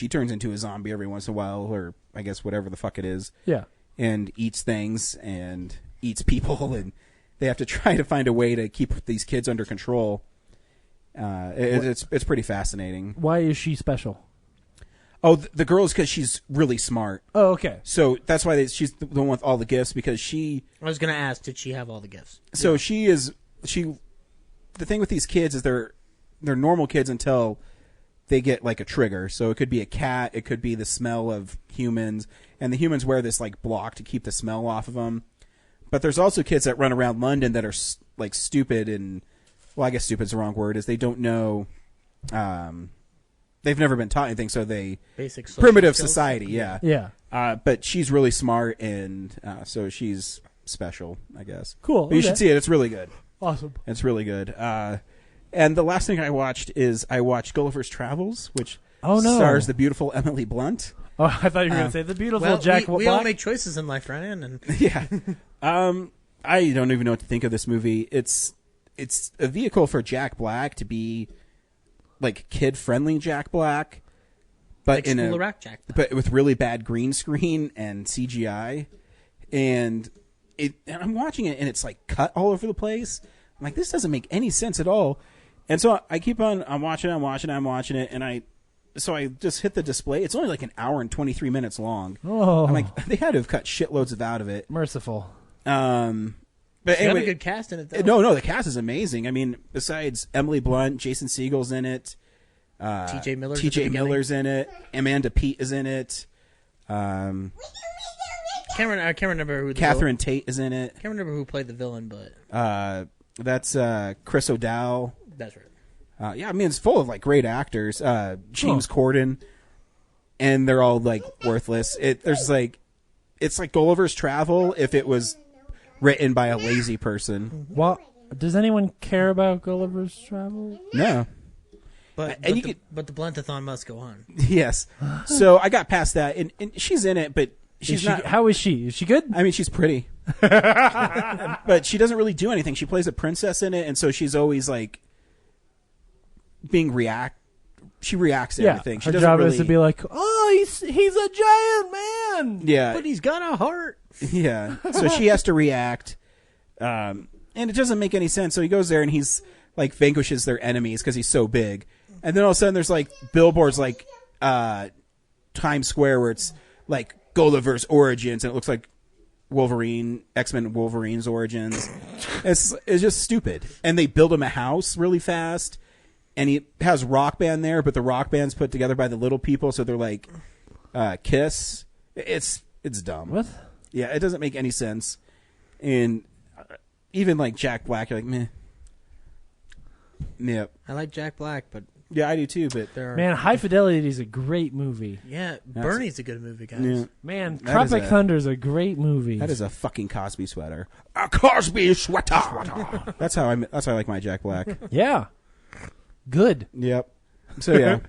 turns into a zombie every once in a while, or I guess whatever the fuck it is. Yeah. And eats things and eats people, and they have to try to find a way to keep these kids under control. It's pretty fascinating. Why is she special? Oh, the girl is because she's really smart. Oh, okay. So that's why she's the one with all the gifts, because she... I was going to ask, did she have all the gifts? So she... The thing with these kids is they're normal kids until they get like a trigger. So it could be a cat, it could be the smell of humans, and the humans wear this like block to keep the smell off of them. But there's also kids that run around London that are like stupid, and well, I guess stupid's the wrong word, is they don't know... they've never been taught anything, so basic primitive skills. society, yeah. Yeah. But she's really smart, and so she's special, I guess. Cool. But you should see it. It's really good. Awesome. It's really good. And the last thing I watched is Gulliver's Travels, which stars the beautiful Emily Blunt. Oh, I thought you were going to say the beautiful Jack Black. We all make choices in life, Ryan. And yeah. I don't even know what to think of this movie. It's a vehicle for Jack Black to be like kid-friendly Jack Black, but like Jack Black. but with really bad green screen and CGI, and I'm watching it and it's like cut all over the place. I'm like, this doesn't make any sense at all. And so I keep on, I'm watching it, and I just hit the display. It's only like an hour and 23 minutes long. Oh, I'm like, they had to have cut shitloads out of it. Merciful. But they anyway, have a good cast in it, though. No, the cast is amazing. I mean, besides Emily Blunt, Jason Segel's in it. T.J. Miller's in it. Amanda Peet is in it. I can't remember who. Catherine Tate is in it. Can't remember who played the villain, but that's Chris O'Dowd. That's right. Yeah, I mean, it's full of like great actors. James Corden, and they're all like worthless. It's like Gulliver's Travel if it was written by a lazy person. Well, does anyone care about Gulliver's Travel? No. But the Bluntathon must go on. Yes. So I got past that, and she's in it, but she's not. How is she? Is she good? I mean, she's pretty. But she doesn't really do anything. She plays a princess in it, and so she's always like she reacts to everything. She her doesn't job really... is to be like, oh, he's a giant man. Yeah. But he's got a heart. Yeah. So she has to react. And it doesn't make any sense. So he goes there and he's like vanquishes their enemies because he's so big. And then all of a sudden there's like billboards like Times Square where it's like Gulliver's Origins, and it looks like X-Men Wolverine's origins. It's just stupid. And they build him a house really fast. and he has Rock Band there, but the Rock Band's put together by the Little People, so they're like Kiss. It's dumb. What? Yeah, it doesn't make any sense. And even like Jack Black, you're like, meh. Yep. I like Jack Black, but Yeah, I do too, but Man, High Fidelity is a great movie. yeah, Bernie's a good movie, guys. Yeah. Man, That Tropic is a- Thunder is a great movie. That is a fucking Cosby sweater. A Cosby sweater. That's how I like my Jack Black. Yeah. Good. Yep. So yeah,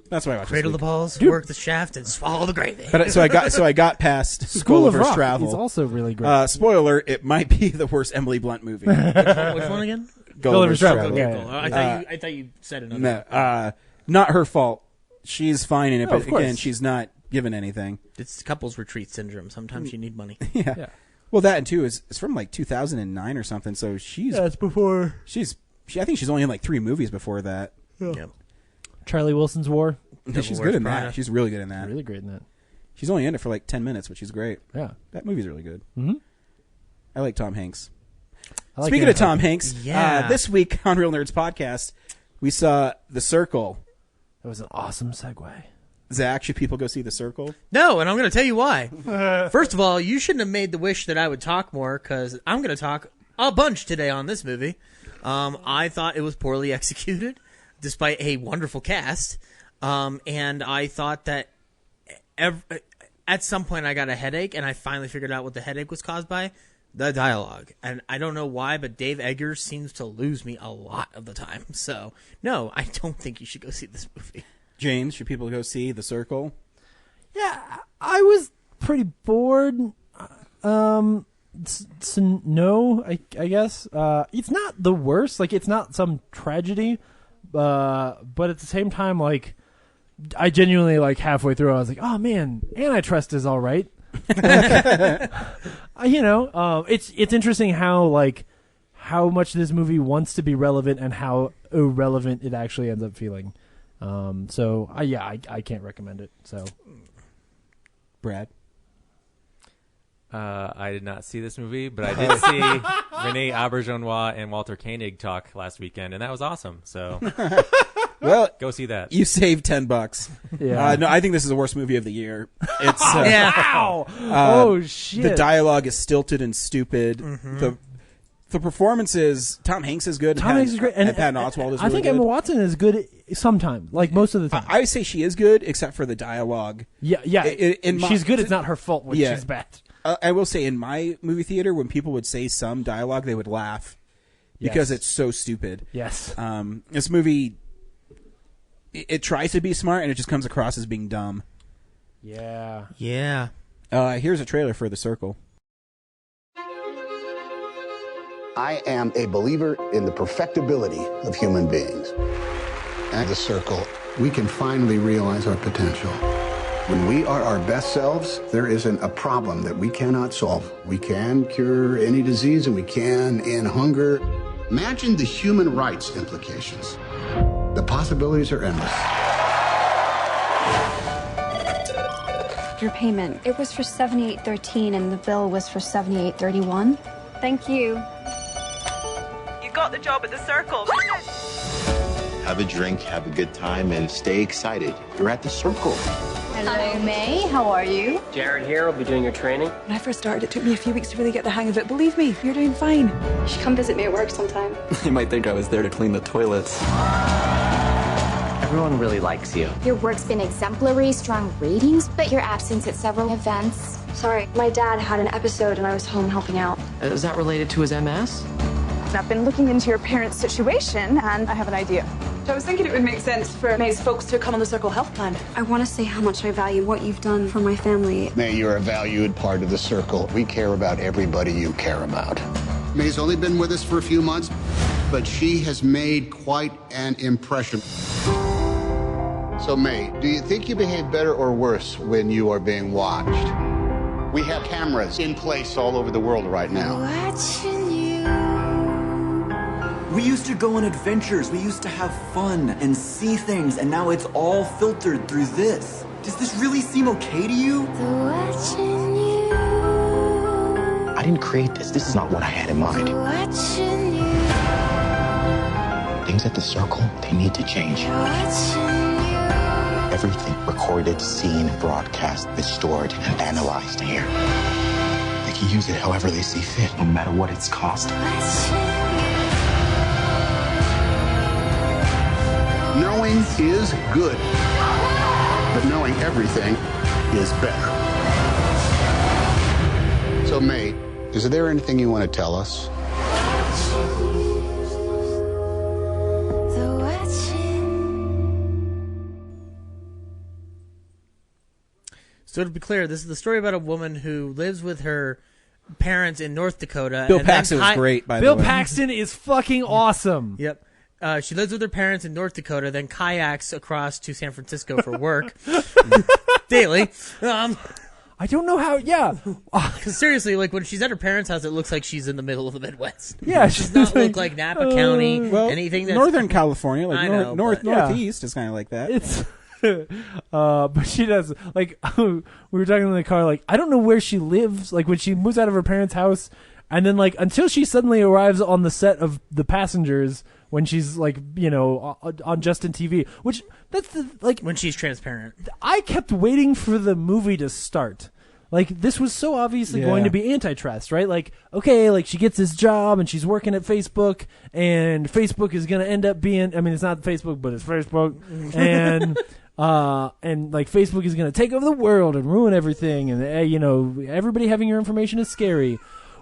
that's why I watch. Cradle this the week. balls, work the shaft, and swallow the gravy. But so I got past School of Gulliver's Rock Travel. is also really great. Spoiler: it might be the worst Emily Blunt movie. Which one again? Gulliver's Travel. Okay, Yeah, cool. yeah. I thought you said another. No, not her fault. She's fine in it, Oh, but of course. again, she's not given anything. It's couples retreat syndrome. Sometimes you need money. Yeah. Well, that and too is it's from like 2009 or something. So she's That's before I think she's only in like 3 movies before that. Yep. Charlie Wilson's War. Yeah, she's Devil good in Wears that. Prada. She's really good in that. Really great in that. She's only in it for like 10 minutes, but she's great. Yeah. That movie's really good. Mm-hmm. I like Tom Hanks. I like Speaking Anne of Tom Hathaway. Hanks, Yeah. this week on Real Nerds Podcast, we saw The Circle. That was an awesome segue. Zach, should people go see The Circle? No, and I'm going to tell you why. First of all, you shouldn't have made the wish that I would talk more, because I'm going to talk a bunch today on this movie. I thought it was poorly executed, despite a wonderful cast. And I thought that at some point I got a headache, and I finally figured out what the headache was caused by. The dialogue. And I don't know why, but Dave Eggers seems to lose me a lot of the time. So, no, I don't think you should go see this movie. James, should people go see The Circle? Yeah, I was pretty bored. No, I guess. It's not the worst. Like, it's not some tragedy. But at the same time, like, I genuinely, like, halfway through, I was like, oh, man, Antitrust is all right. It's interesting how much this movie wants to be relevant and how irrelevant it actually ends up feeling. I can't recommend it. So, Brad? I did not see this movie, but I did see Renee Auberjonois and Walter Koenig talk last weekend, and that was awesome. So, Well, go see that. You saved $10. Yeah. No, I think this is the worst movie of the year. It's wow. Oh shit. The dialogue is stilted and stupid. Mm-hmm. The performances, Tom Hanks is good. Tom Hanks is great, and Patton Oswalt is I really think good. Emma Watson is good sometimes, like most of the time. I would say she is good, except for the dialogue. Yeah. She's good. It's not her fault when she's bad. I will say, in my movie theater, when people would say some dialogue, they would laugh because it's so stupid. Yes. This movie, it tries to be smart, and it just comes across as being dumb. Yeah. Yeah. Here's a trailer for The Circle. I am a believer in the perfectibility of human beings. At The Circle, we can finally realize our potential. When we are our best selves, there isn't a problem that we cannot solve. We can cure any disease, and we can end hunger. Imagine the human rights implications. The possibilities are endless. Your payment, it was for $78.13 and the bill was for $78.31. Thank you. You got the job at The Circle. Have a drink, have a good time, and stay excited. You're at The Circle. Hello, May. How are you? Jared here will be doing your training. When I first started, it took me a few weeks to really get the hang of it. Believe me, you're doing fine. You should come visit me at work sometime. You might think I was there to clean the toilets. Everyone really likes you. Your work's been exemplary, strong ratings, but your absence at several events. Sorry, my dad had an episode and I was home helping out. Is that related to his MS? I've been looking into your parents' situation, and I have an idea. So I was thinking it would make sense for May's folks to come on the Circle Health Plan. I want to say how much I value what you've done for my family. May, you're a valued part of The Circle. We care about everybody you care about. May's only been with us for a few months, but she has made quite an impression. So, May, do you think you behave better or worse when you are being watched? We have cameras in place all over the world right now. Watching you. We used to go on adventures, we used to have fun and see things, and now it's all filtered through this. Does this really seem okay to you? Watching you. I didn't create this. This is not what I had in mind. Watching you. Things at the Circle, they need to change. Everything recorded, seen, broadcast is stored and analyzed here. They can use it however they see fit, no matter what its cost. Knowing is good, but knowing everything is better. So, May, is there anything you want to tell us? So to be clear, this is the story about a woman who lives with her parents in North Dakota. Bill Paxton was great, by the way. Bill Paxton is fucking awesome. Yep. She lives with her parents in North Dakota, then kayaks across to San Francisco for work daily. I don't know how. Yeah, because seriously, like when she's at her parents' house, it looks like she's in the middle of the Midwest. Yeah, it does not look like Napa County. Well, anything that's Northern California, like northeast, Yeah. is kind of like that. It's. But she does, like, we were talking in the car, like, I don't know where she lives, like, when she moves out of her parents' house, and then, like, until she suddenly arrives on the set of The Passengers, when she's, like, you know, on Justin TV, which, that's the, like... When she's transparent. I kept waiting for the movie to start. Like, this was so obviously going to be antitrust, right? Like, okay, like, she gets this job, and she's working at Facebook, and Facebook is going to end up being... I mean, it's not Facebook, but it's Facebook, and like Facebook is going to take over the world and ruin everything, and you know, everybody having your information is scary,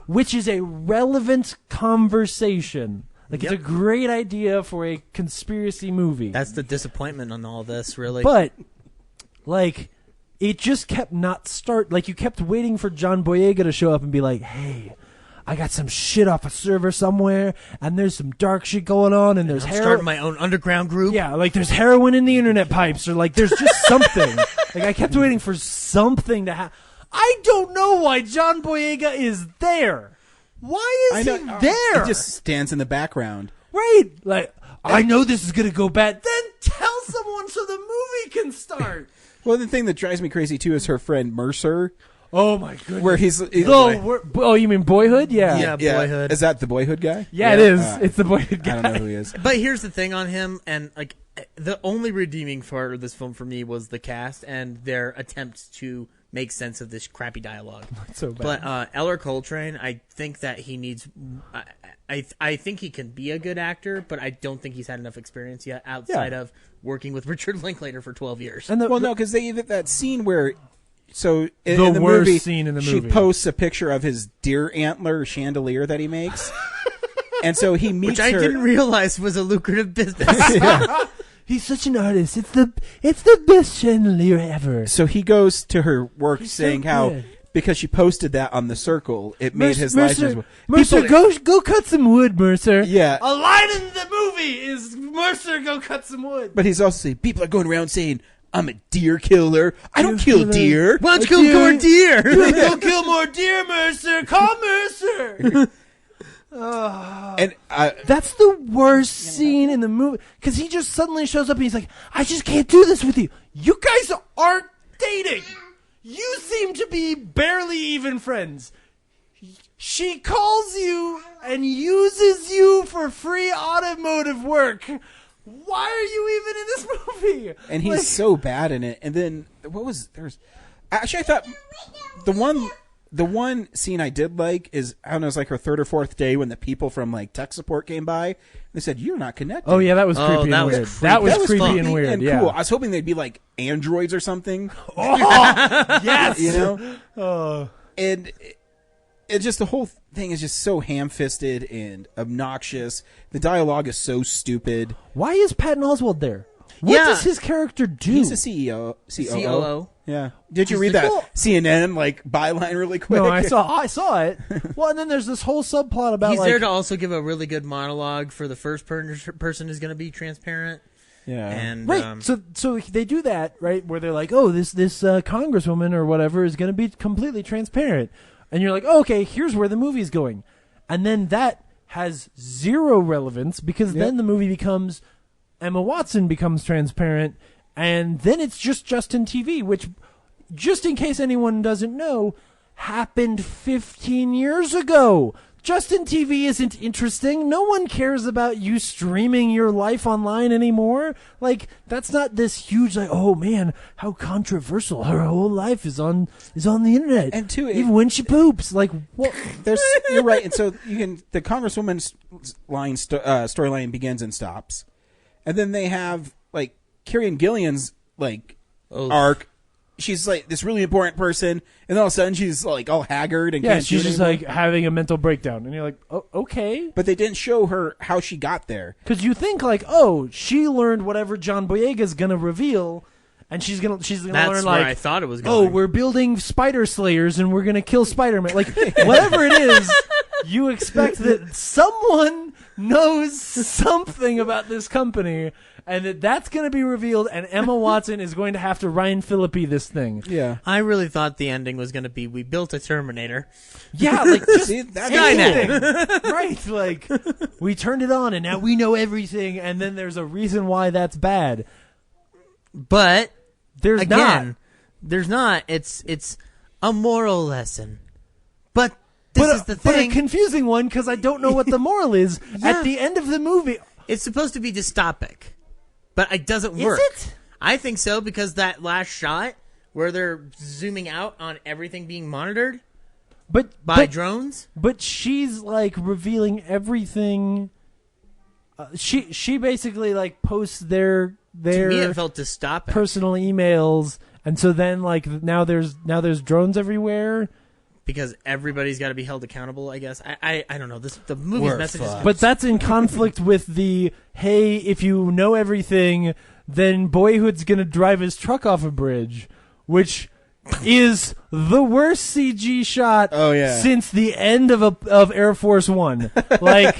which is a relevant conversation. Like, it's a great idea for a conspiracy movie. That's the disappointment on all this, really. But like, it just kept not start. Like, you kept waiting for John Boyega to show up and be like, "Hey, I got some shit off a server somewhere, and there's some dark shit going on, and there's starting my own underground group." Yeah, like there's heroin in the internet pipes, or like there's just something. Like, I kept waiting for something to happen. I don't know why John Boyega is there. Why is he there? He just stands in the background. Right. Like, I know this is going to go bad. Then tell someone so the movie can start. Well, the thing that drives me crazy, too, is her friend Mercer. Oh, my goodness. Where he's you mean Boyhood? Yeah. Yeah, Boyhood. Is that the Boyhood guy? Yeah, it is. It's the Boyhood guy. I don't know who he is. But here's the thing on him, and like the only redeeming part of this film for me was the cast and their attempts to make sense of this crappy dialogue. That's so bad. But Eller Coltrane, I think that he needs. I think he can be a good actor, but I don't think he's had enough experience yet outside of working with Richard Linklater for 12 years. And no, because they even that scene where. So in The the worst movie, scene in the she movie. posts a picture of his deer antler chandelier that he makes, and so he meets Which I her. didn't realize was a lucrative business. He's such an artist. It's the best chandelier ever. So he goes to her work He's saying so how good. because she posted that on the Circle, it made his life miserable. Mercer, People- go cut some wood, Mercer. Yeah. A line in the movie is Mercer, go cut some wood. But he's also saying people are going around saying I'm a deer killer. I don't kill deer. Why don't you kill more deer? Go kill more deer, Mercer. Call Mercer. And That's the worst scene in the movie, because he just suddenly shows up and he's like, I just can't do this with you. You guys aren't dating. You seem to be barely even friends. She calls you and uses you for free automotive work. Why are you even in this movie? and he's so bad in it. And then actually I thought the one scene I did like is, I don't know, it's like her third or fourth day when the people from like tech support came by. They said, "You're not connected." Oh yeah, that was creepy and weird. That was creepy and weird. And Yeah. cool. I was hoping they'd be like androids or something. Oh, yes. You know? And it just, the whole thing is just so ham-fisted and obnoxious. The dialogue is so stupid. Why is Patton Oswalt there? What does his character do? He's a CEO. COO. Yeah. Did you He's read the that cool- CNN like byline really quick? No, I saw it. Well, and then there's this whole subplot about He's like, there to also give a really good monologue for the first person is going to be transparent. Yeah. And right. So they do that, right, where they're like, oh, this congresswoman or whatever is going to be completely transparent, and you're like, oh, okay, here's where the movie's going, and then that has zero relevance because then the movie becomes Emma Watson becomes transparent, and then it's just Justin TV, which, just in case anyone doesn't know, happened 15 years ago. Justin TV isn't interesting. No one cares about you streaming your life online anymore. Like, that's not this huge, like, oh man, how controversial. Her whole life is on the internet. And two, even when she poops. Like, what? You're right. And so the Congresswoman's storyline begins and stops. And then they have, like, Kieran Gillian's, like, arc. She's like this really important person, and all of a sudden she's like all haggard and can't she's do it just anymore. like having a mental breakdown, and you're like, oh, okay. But they didn't show her how she got there. Because you think like, oh, she learned whatever John Boyega's gonna reveal, and she's gonna That's learn where like, I thought it was going. oh, we're building spider slayers and we're gonna kill Spider-Man. Like whatever it is, you expect that someone knows something about this company. And that's going to be revealed, and Emma Watson is going to have to Ryan Phillippe this thing. Yeah. I really thought the ending was going to be, we built a Terminator. Yeah, like, just Skynet. Right, like, we turned it on, and now we know everything, and then there's a reason why that's bad. But, there's There's not. It's a moral lesson. But this is the thing. But a confusing one, because I don't know what the moral is. At the end of the movie... It's supposed to be dystopic. But it doesn't work. Is it? I think so, because that last shot where they're zooming out on everything being monitored by drones. But she's like revealing everything. She basically like posts their To me, it felt dystopic. personal emails, and so then like now there's drones everywhere. Because everybody's got to be held accountable, I guess. I don't know. The movie's message is... But that's in conflict with the, hey, if you know everything, then Boyhood's going to drive his truck off a bridge, which is the worst CG shot since the end of Air Force One. Like...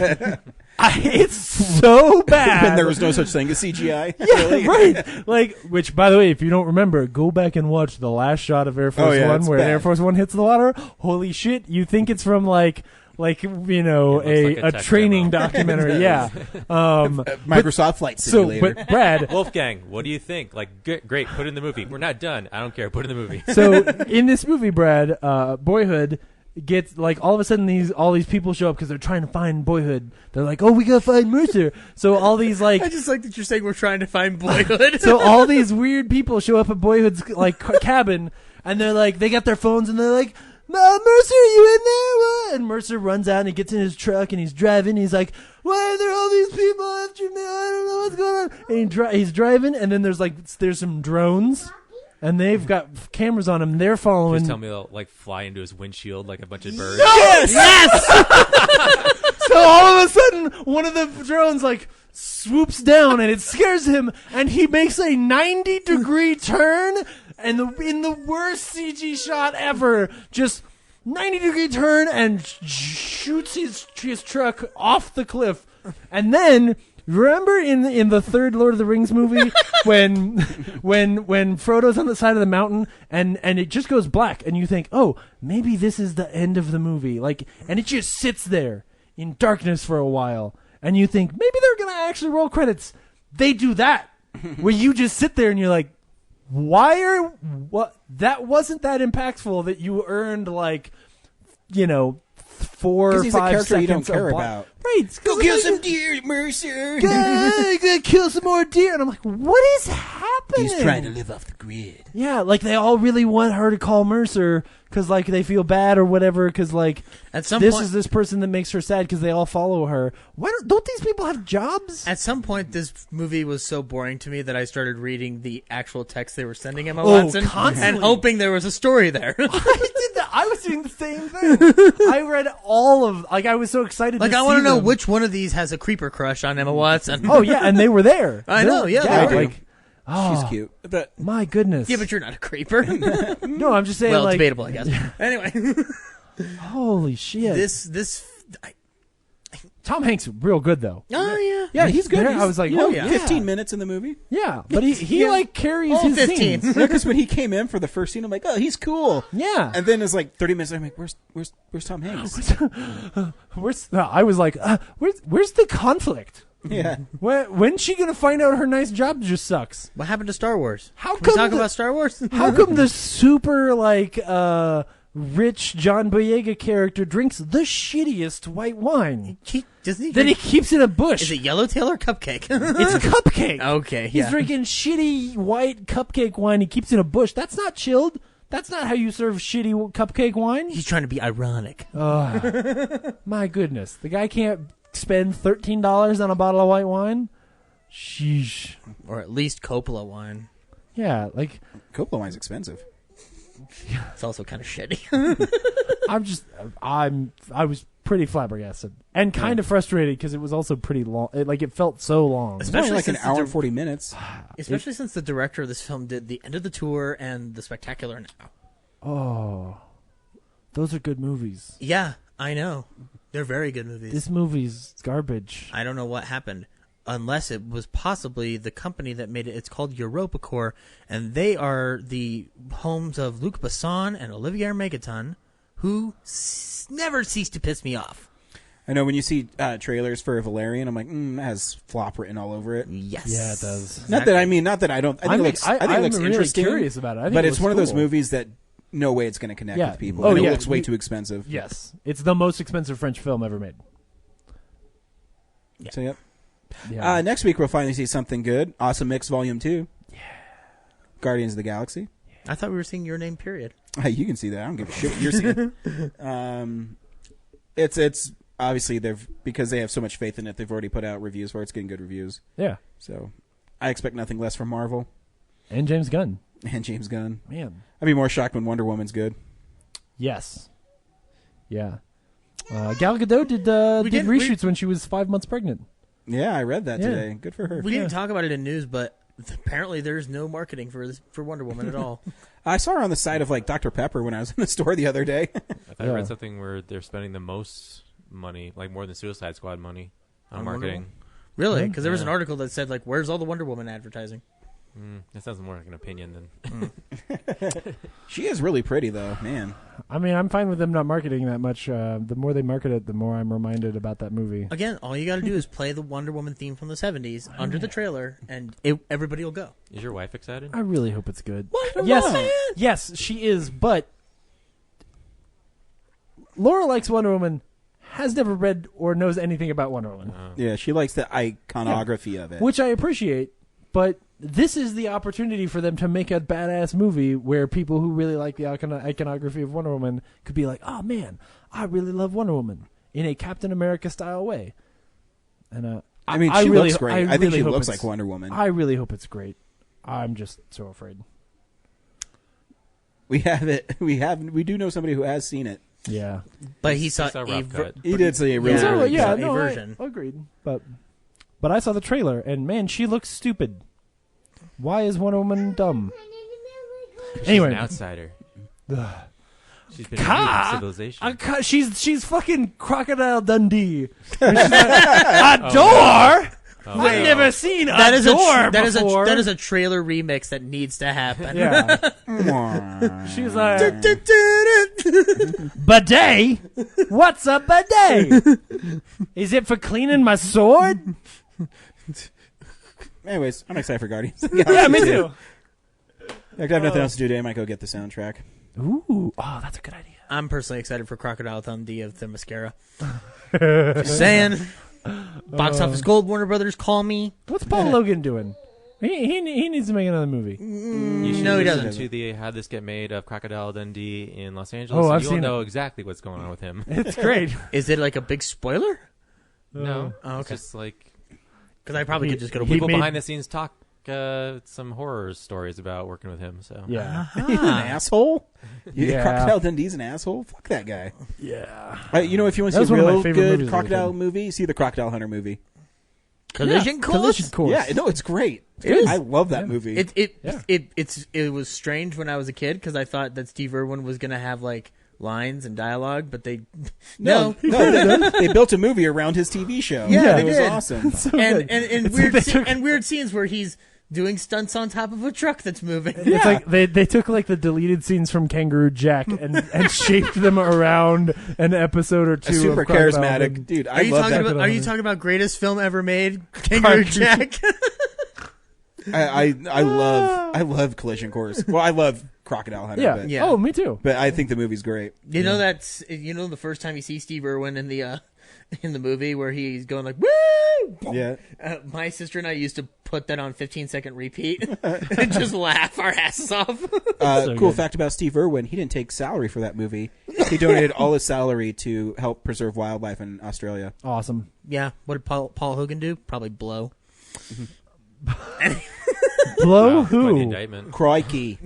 it's so bad. And there was no such thing as CGI. Yeah, really. Right. Like, which, by the way, if you don't remember, go back and watch the last shot of Air Force One where Air Force One hits the water. Holy shit! You think it's from like you know a training documentary? Yeah. Microsoft Flight Simulator. But Brad, Wolfgang, what do you think? Like, great, put it in the movie. We're not done. I don't care. Put it in the movie. So in this movie, Brad, Boyhood gets like all of a sudden all these people show up because they're trying to find Boyhood. They're like, oh, we gotta find Mercer. So all these like I just like that you're saying we're trying to find Boyhood. So all these weird people show up at Boyhood's like cabin, and they're like, they got their phones and they're like, Mercer, are you in there? What? And Mercer runs out and he gets in his truck and he's driving. He's like, why are there all these people after me? I don't know what's going on. And he's driving, and then there's some drones. And they've got cameras on him. They're following. Just tell me they'll like fly into his windshield like a bunch of birds. Yes! Yes! So all of a sudden, one of the drones like swoops down, and it scares him, and he makes a 90-degree turn, and in the worst CG shot ever, just 90-degree turn, and shoots his truck off the cliff, and then. Remember in the third Lord of the Rings movie when Frodo's on the side of the mountain and it just goes black and you think, oh, maybe this is the end of the movie, like, and it just sits there in darkness for a while and you think maybe they're gonna actually roll credits. They do that where you just sit there and you're like, that wasn't that impactful that you earned like, you know, 4 or 5 he's a character seconds you don't care of about. Right. Go kill some deer, Mercer. Go kill some more deer. And I'm like, what is happening? He's trying to live off the grid. Yeah, like they all really want her to call Mercer because like they feel bad or whatever because like at some this point, is this person that makes her sad because they all follow her. Why don't these people have jobs? At some point, this movie was so boring to me that I started reading the actual text they were sending Emma Watson and hoping there was a story there. I did that. I was doing the same thing. I read all of I was so excited. Like to I want to know which one of these has a creeper crush on Emma Watson. Oh yeah, and they were there. I know. Yeah, they were. Like. Oh, she's cute, but my goodness. Yeah, but you're not a creeper. No, I'm just saying. Well, like, debatable, I guess. Anyway, holy shit! This Tom Hanks real good though. Oh yeah, he's good. I was like, 15 minutes in the movie. Yeah, but he like carries his 15. scenes. Because when he came in for the first scene, I'm like, oh, he's cool. Yeah, and then it's like 30 minutes. I'm like, where's Tom Hanks? I was like, where's the conflict? Yeah. When's she gonna find out her nice job just sucks? What happened to Star Wars? How Can come we talk about Star Wars? How come the super like rich John Boyega character drinks the shittiest white wine. Then he keeps in a bush. Is it Yellowtail or Cupcake? It's a cupcake. Okay, He's yeah. drinking shitty white cupcake wine. He keeps in a bush. That's not chilled. That's not how you serve shitty cupcake wine. He's trying to be ironic. My goodness. The guy can't spend $13 on a bottle of white wine? Sheesh. Or at least Coppola wine. Yeah, like... Coppola wine's expensive. It's also kind of shitty. I was pretty flabbergasted. And kind of frustrated because it was also pretty long. It felt so long. Especially like an hour and 40 minutes. Especially since the director of this film did The End of the Tour and The Spectacular Now. Oh. Those are good movies. Yeah, I know. They're very good movies. This movie's garbage. I don't know what happened. Unless it was possibly the company that made it. It's called EuropaCorp, and they are the homes of Luc Besson and Olivier Megaton, who never cease to piss me off. I know when you see trailers for Valerian, I'm like, that has flop written all over it. Yes. Yeah, it does. Not that I don't. I think it looks really interesting. Curious about it. But it's one of those movies that no way it's going to connect with people. Oh, and yeah. It looks way too expensive. Yes. It's the most expensive French film ever made. Yeah. So, yep. Yeah. Next week, we'll finally see something good. Awesome Mix Volume 2. Yeah. Guardians of the Galaxy. I thought we were seeing Your Name, period. Hey, you can see that. I don't give a shit what you're seeing. It's obviously because they have so much faith in it, they've already put out reviews for it. It's getting good reviews. Yeah. So I expect nothing less from Marvel. And James Gunn. Man. I'd be more shocked when Wonder Woman's good. Yes. Yeah. Gal Gadot did reshoots when she was 5 months pregnant. Yeah, I read that today. Good for her. We didn't talk about it in news, but apparently there's no marketing for Wonder Woman at all. I saw her on the side of Dr. Pepper when I was in the store the other day. I thought I read something where they're spending the most money, like more than Suicide Squad money, on marketing. Really? Because there was an article that said, where's all the Wonder Woman advertising? That sounds more like an opinion than... She is really pretty, though, man. I mean, I'm fine with them not marketing that much. The more they market it, the more I'm reminded about that movie. Again, all you got to do is play the Wonder Woman theme from the 70s under the trailer, and everybody will go. Is your wife excited? I really hope it's good. Wonder Yes, she is, but Laura likes Wonder Woman, has never read or knows anything about Wonder Woman. Yeah, she likes the iconography of it. Which I appreciate, but this is the opportunity for them to make a badass movie where people who really like the iconography of Wonder Woman could be like, oh man, I really love Wonder Woman in a Captain America style way. And I mean, she looks great. I think she looks like Wonder Woman. I really hope it's great. I'm just so afraid. We have it. We do know somebody who has seen it. Yeah, but he saw he did see a version. Agreed. But I saw the trailer, and man, she looks stupid. Why is Wonder Woman dumb? She's Anyway, an outsider. She's been civilization. She's fucking Crocodile Dundee. She's like, a door? I've never seen a door before. That is a trailer remix that needs to happen. Yeah. She's like, bidet? What's a bidet? Is it for cleaning my sword? Anyways, I'm excited for Guardians. Yeah, me too. If I have nothing else to do today, I might go get the soundtrack. Ooh, that's a good idea. I'm personally excited for Crocodile Dundee of the Mascara. Just saying. Box office gold, Warner Brothers, call me. What's Paul Logan doing? He needs to make another movie. You should No, he listen doesn't. to the How This Get Made of Crocodile Dundee in Los Angeles. Oh, I've you'll seen know it. exactly what's going on with him. It's great. Is it like a big spoiler? No. Oh, It's okay. just like... Because I probably could just go to people Wikipedia. behind the scenes talk some horror stories about working with him. So Yeah. He's an asshole? Yeah. Crocodile Dundee's an asshole? Fuck that guy. Yeah. You know, if you want to That see a was one of my real favorite good movies as a crocodile kid. movie, see the Crocodile Hunter movie. Collision Course? Collision Course. Yeah, no, it's great. It is. I love that movie. It was strange when I was a kid because I thought that Steve Irwin was going to have lines and dialogue, but they No, they built a movie around his TV show. Yeah, it was did. awesome. and weird scenes where he's doing stunts on top of a truck that's moving. It's like they took the deleted scenes from Kangaroo Jack and shaped them around an episode or two. Super of Crocodile charismatic Dundee. dude. Are you talking about greatest film ever made, Kangaroo Jack? I love Collision Course. Well, I love Crocodile Hunter. Yeah. But, Yeah. Oh, me too. but I think the movie's great. You know the first time you see Steve Irwin in the movie where he's going like woo. Yeah. My sister and I used to put that on 15-second repeat and just laugh our asses off. Cool fact about Steve Irwin: he didn't take salary for that movie. He donated all his salary to help preserve wildlife in Australia. Awesome. Yeah. What did Paul Hogan do? Probably blow. Blow Quite the who? indictment. Crikey.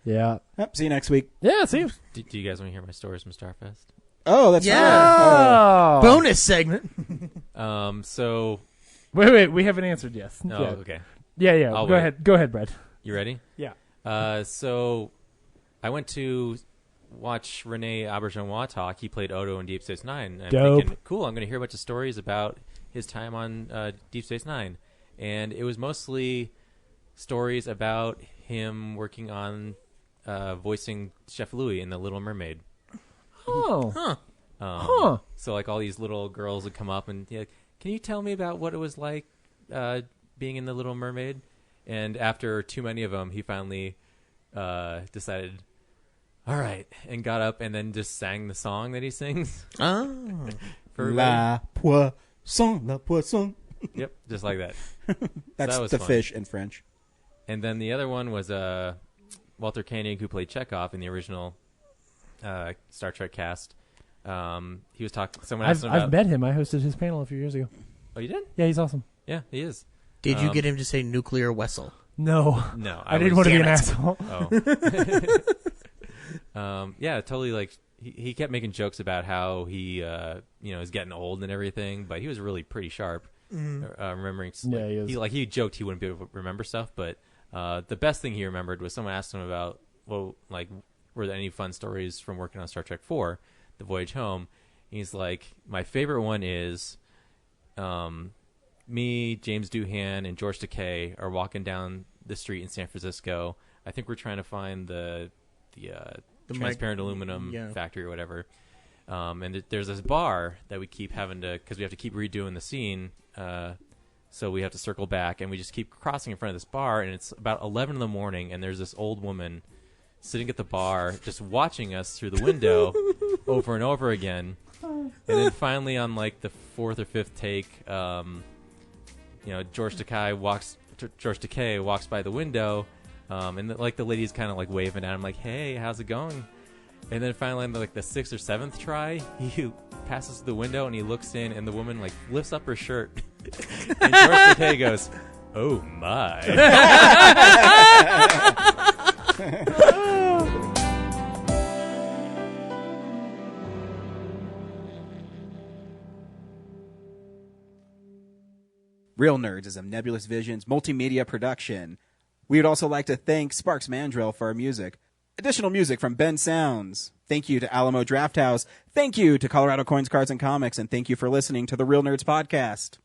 Yeah. Yep, see you next week. Yeah, see you. Do you guys want to hear my stories from Starfest? Oh, that's Yeah. right. Oh. Bonus segment. So. Wait, we haven't answered yet. Oh, Yeah. okay. Yeah. I'll Go wait. ahead. Go ahead, Brad. You ready? Yeah. So I went to watch Rene Auberjonois talk. He played Odo in Deep Space Nine. And I'm Dope. thinking, cool, I'm going to hear a bunch of stories about his time on Deep Space Nine. And it was mostly stories about him working on voicing Chef Louis in The Little Mermaid. Oh. Huh. So like all these little girls would come up and can you tell me about what it was like being in The Little Mermaid? And after too many of them, he finally decided, all right, and got up and then just sang the song that he sings. Oh. La poisson, la poisson. Yep, just like that. That's that was the fun. fish in French. And then the other one was Walter Koenig, who played Chekhov in the original Star Trek cast. He was talking. Someone asked him about. I've met him. I hosted his panel a few years ago. Oh, you did? Yeah, he's awesome. Yeah, he is. Did you get him to say nuclear vessel? No. No, I didn't want to be an asshole. Oh. Yeah, totally. Like he kept making jokes about how he, is getting old and everything, but he was really pretty sharp. Remembering, Yeah, he is. he joked he wouldn't be able to remember stuff, but the best thing he remembered was someone asked him about, were there any fun stories from working on Star Trek 4, The Voyage Home? And he's like, my favorite one is, me, James Doohan, and George Takei are walking down the street in San Francisco. I think we're trying to find the transparent aluminum factory or whatever. And there's this bar that we keep having to, because we have to keep redoing the scene. So we have to circle back, and we just keep crossing in front of this bar, and it's about 11 in the morning, and there's this old woman sitting at the bar just watching us through the window over and over again. And then finally on like the fourth or fifth take, George Takei walks by the window, and the lady's kind of like waving at him like, hey, how's it going? And then finally on like the sixth or seventh try, he passes through the window and he looks in, and the woman like lifts up her shirt, and George Takei goes, oh my. Real Nerds is a Nebulous Visions multimedia production. We would also like to thank Sparks Mandrill for our music. Additional music from Ben Sounds. Thank you to Alamo Drafthouse. Thank you to Colorado Coins, Cards, and Comics. And thank you for listening to the Real Nerds Podcast.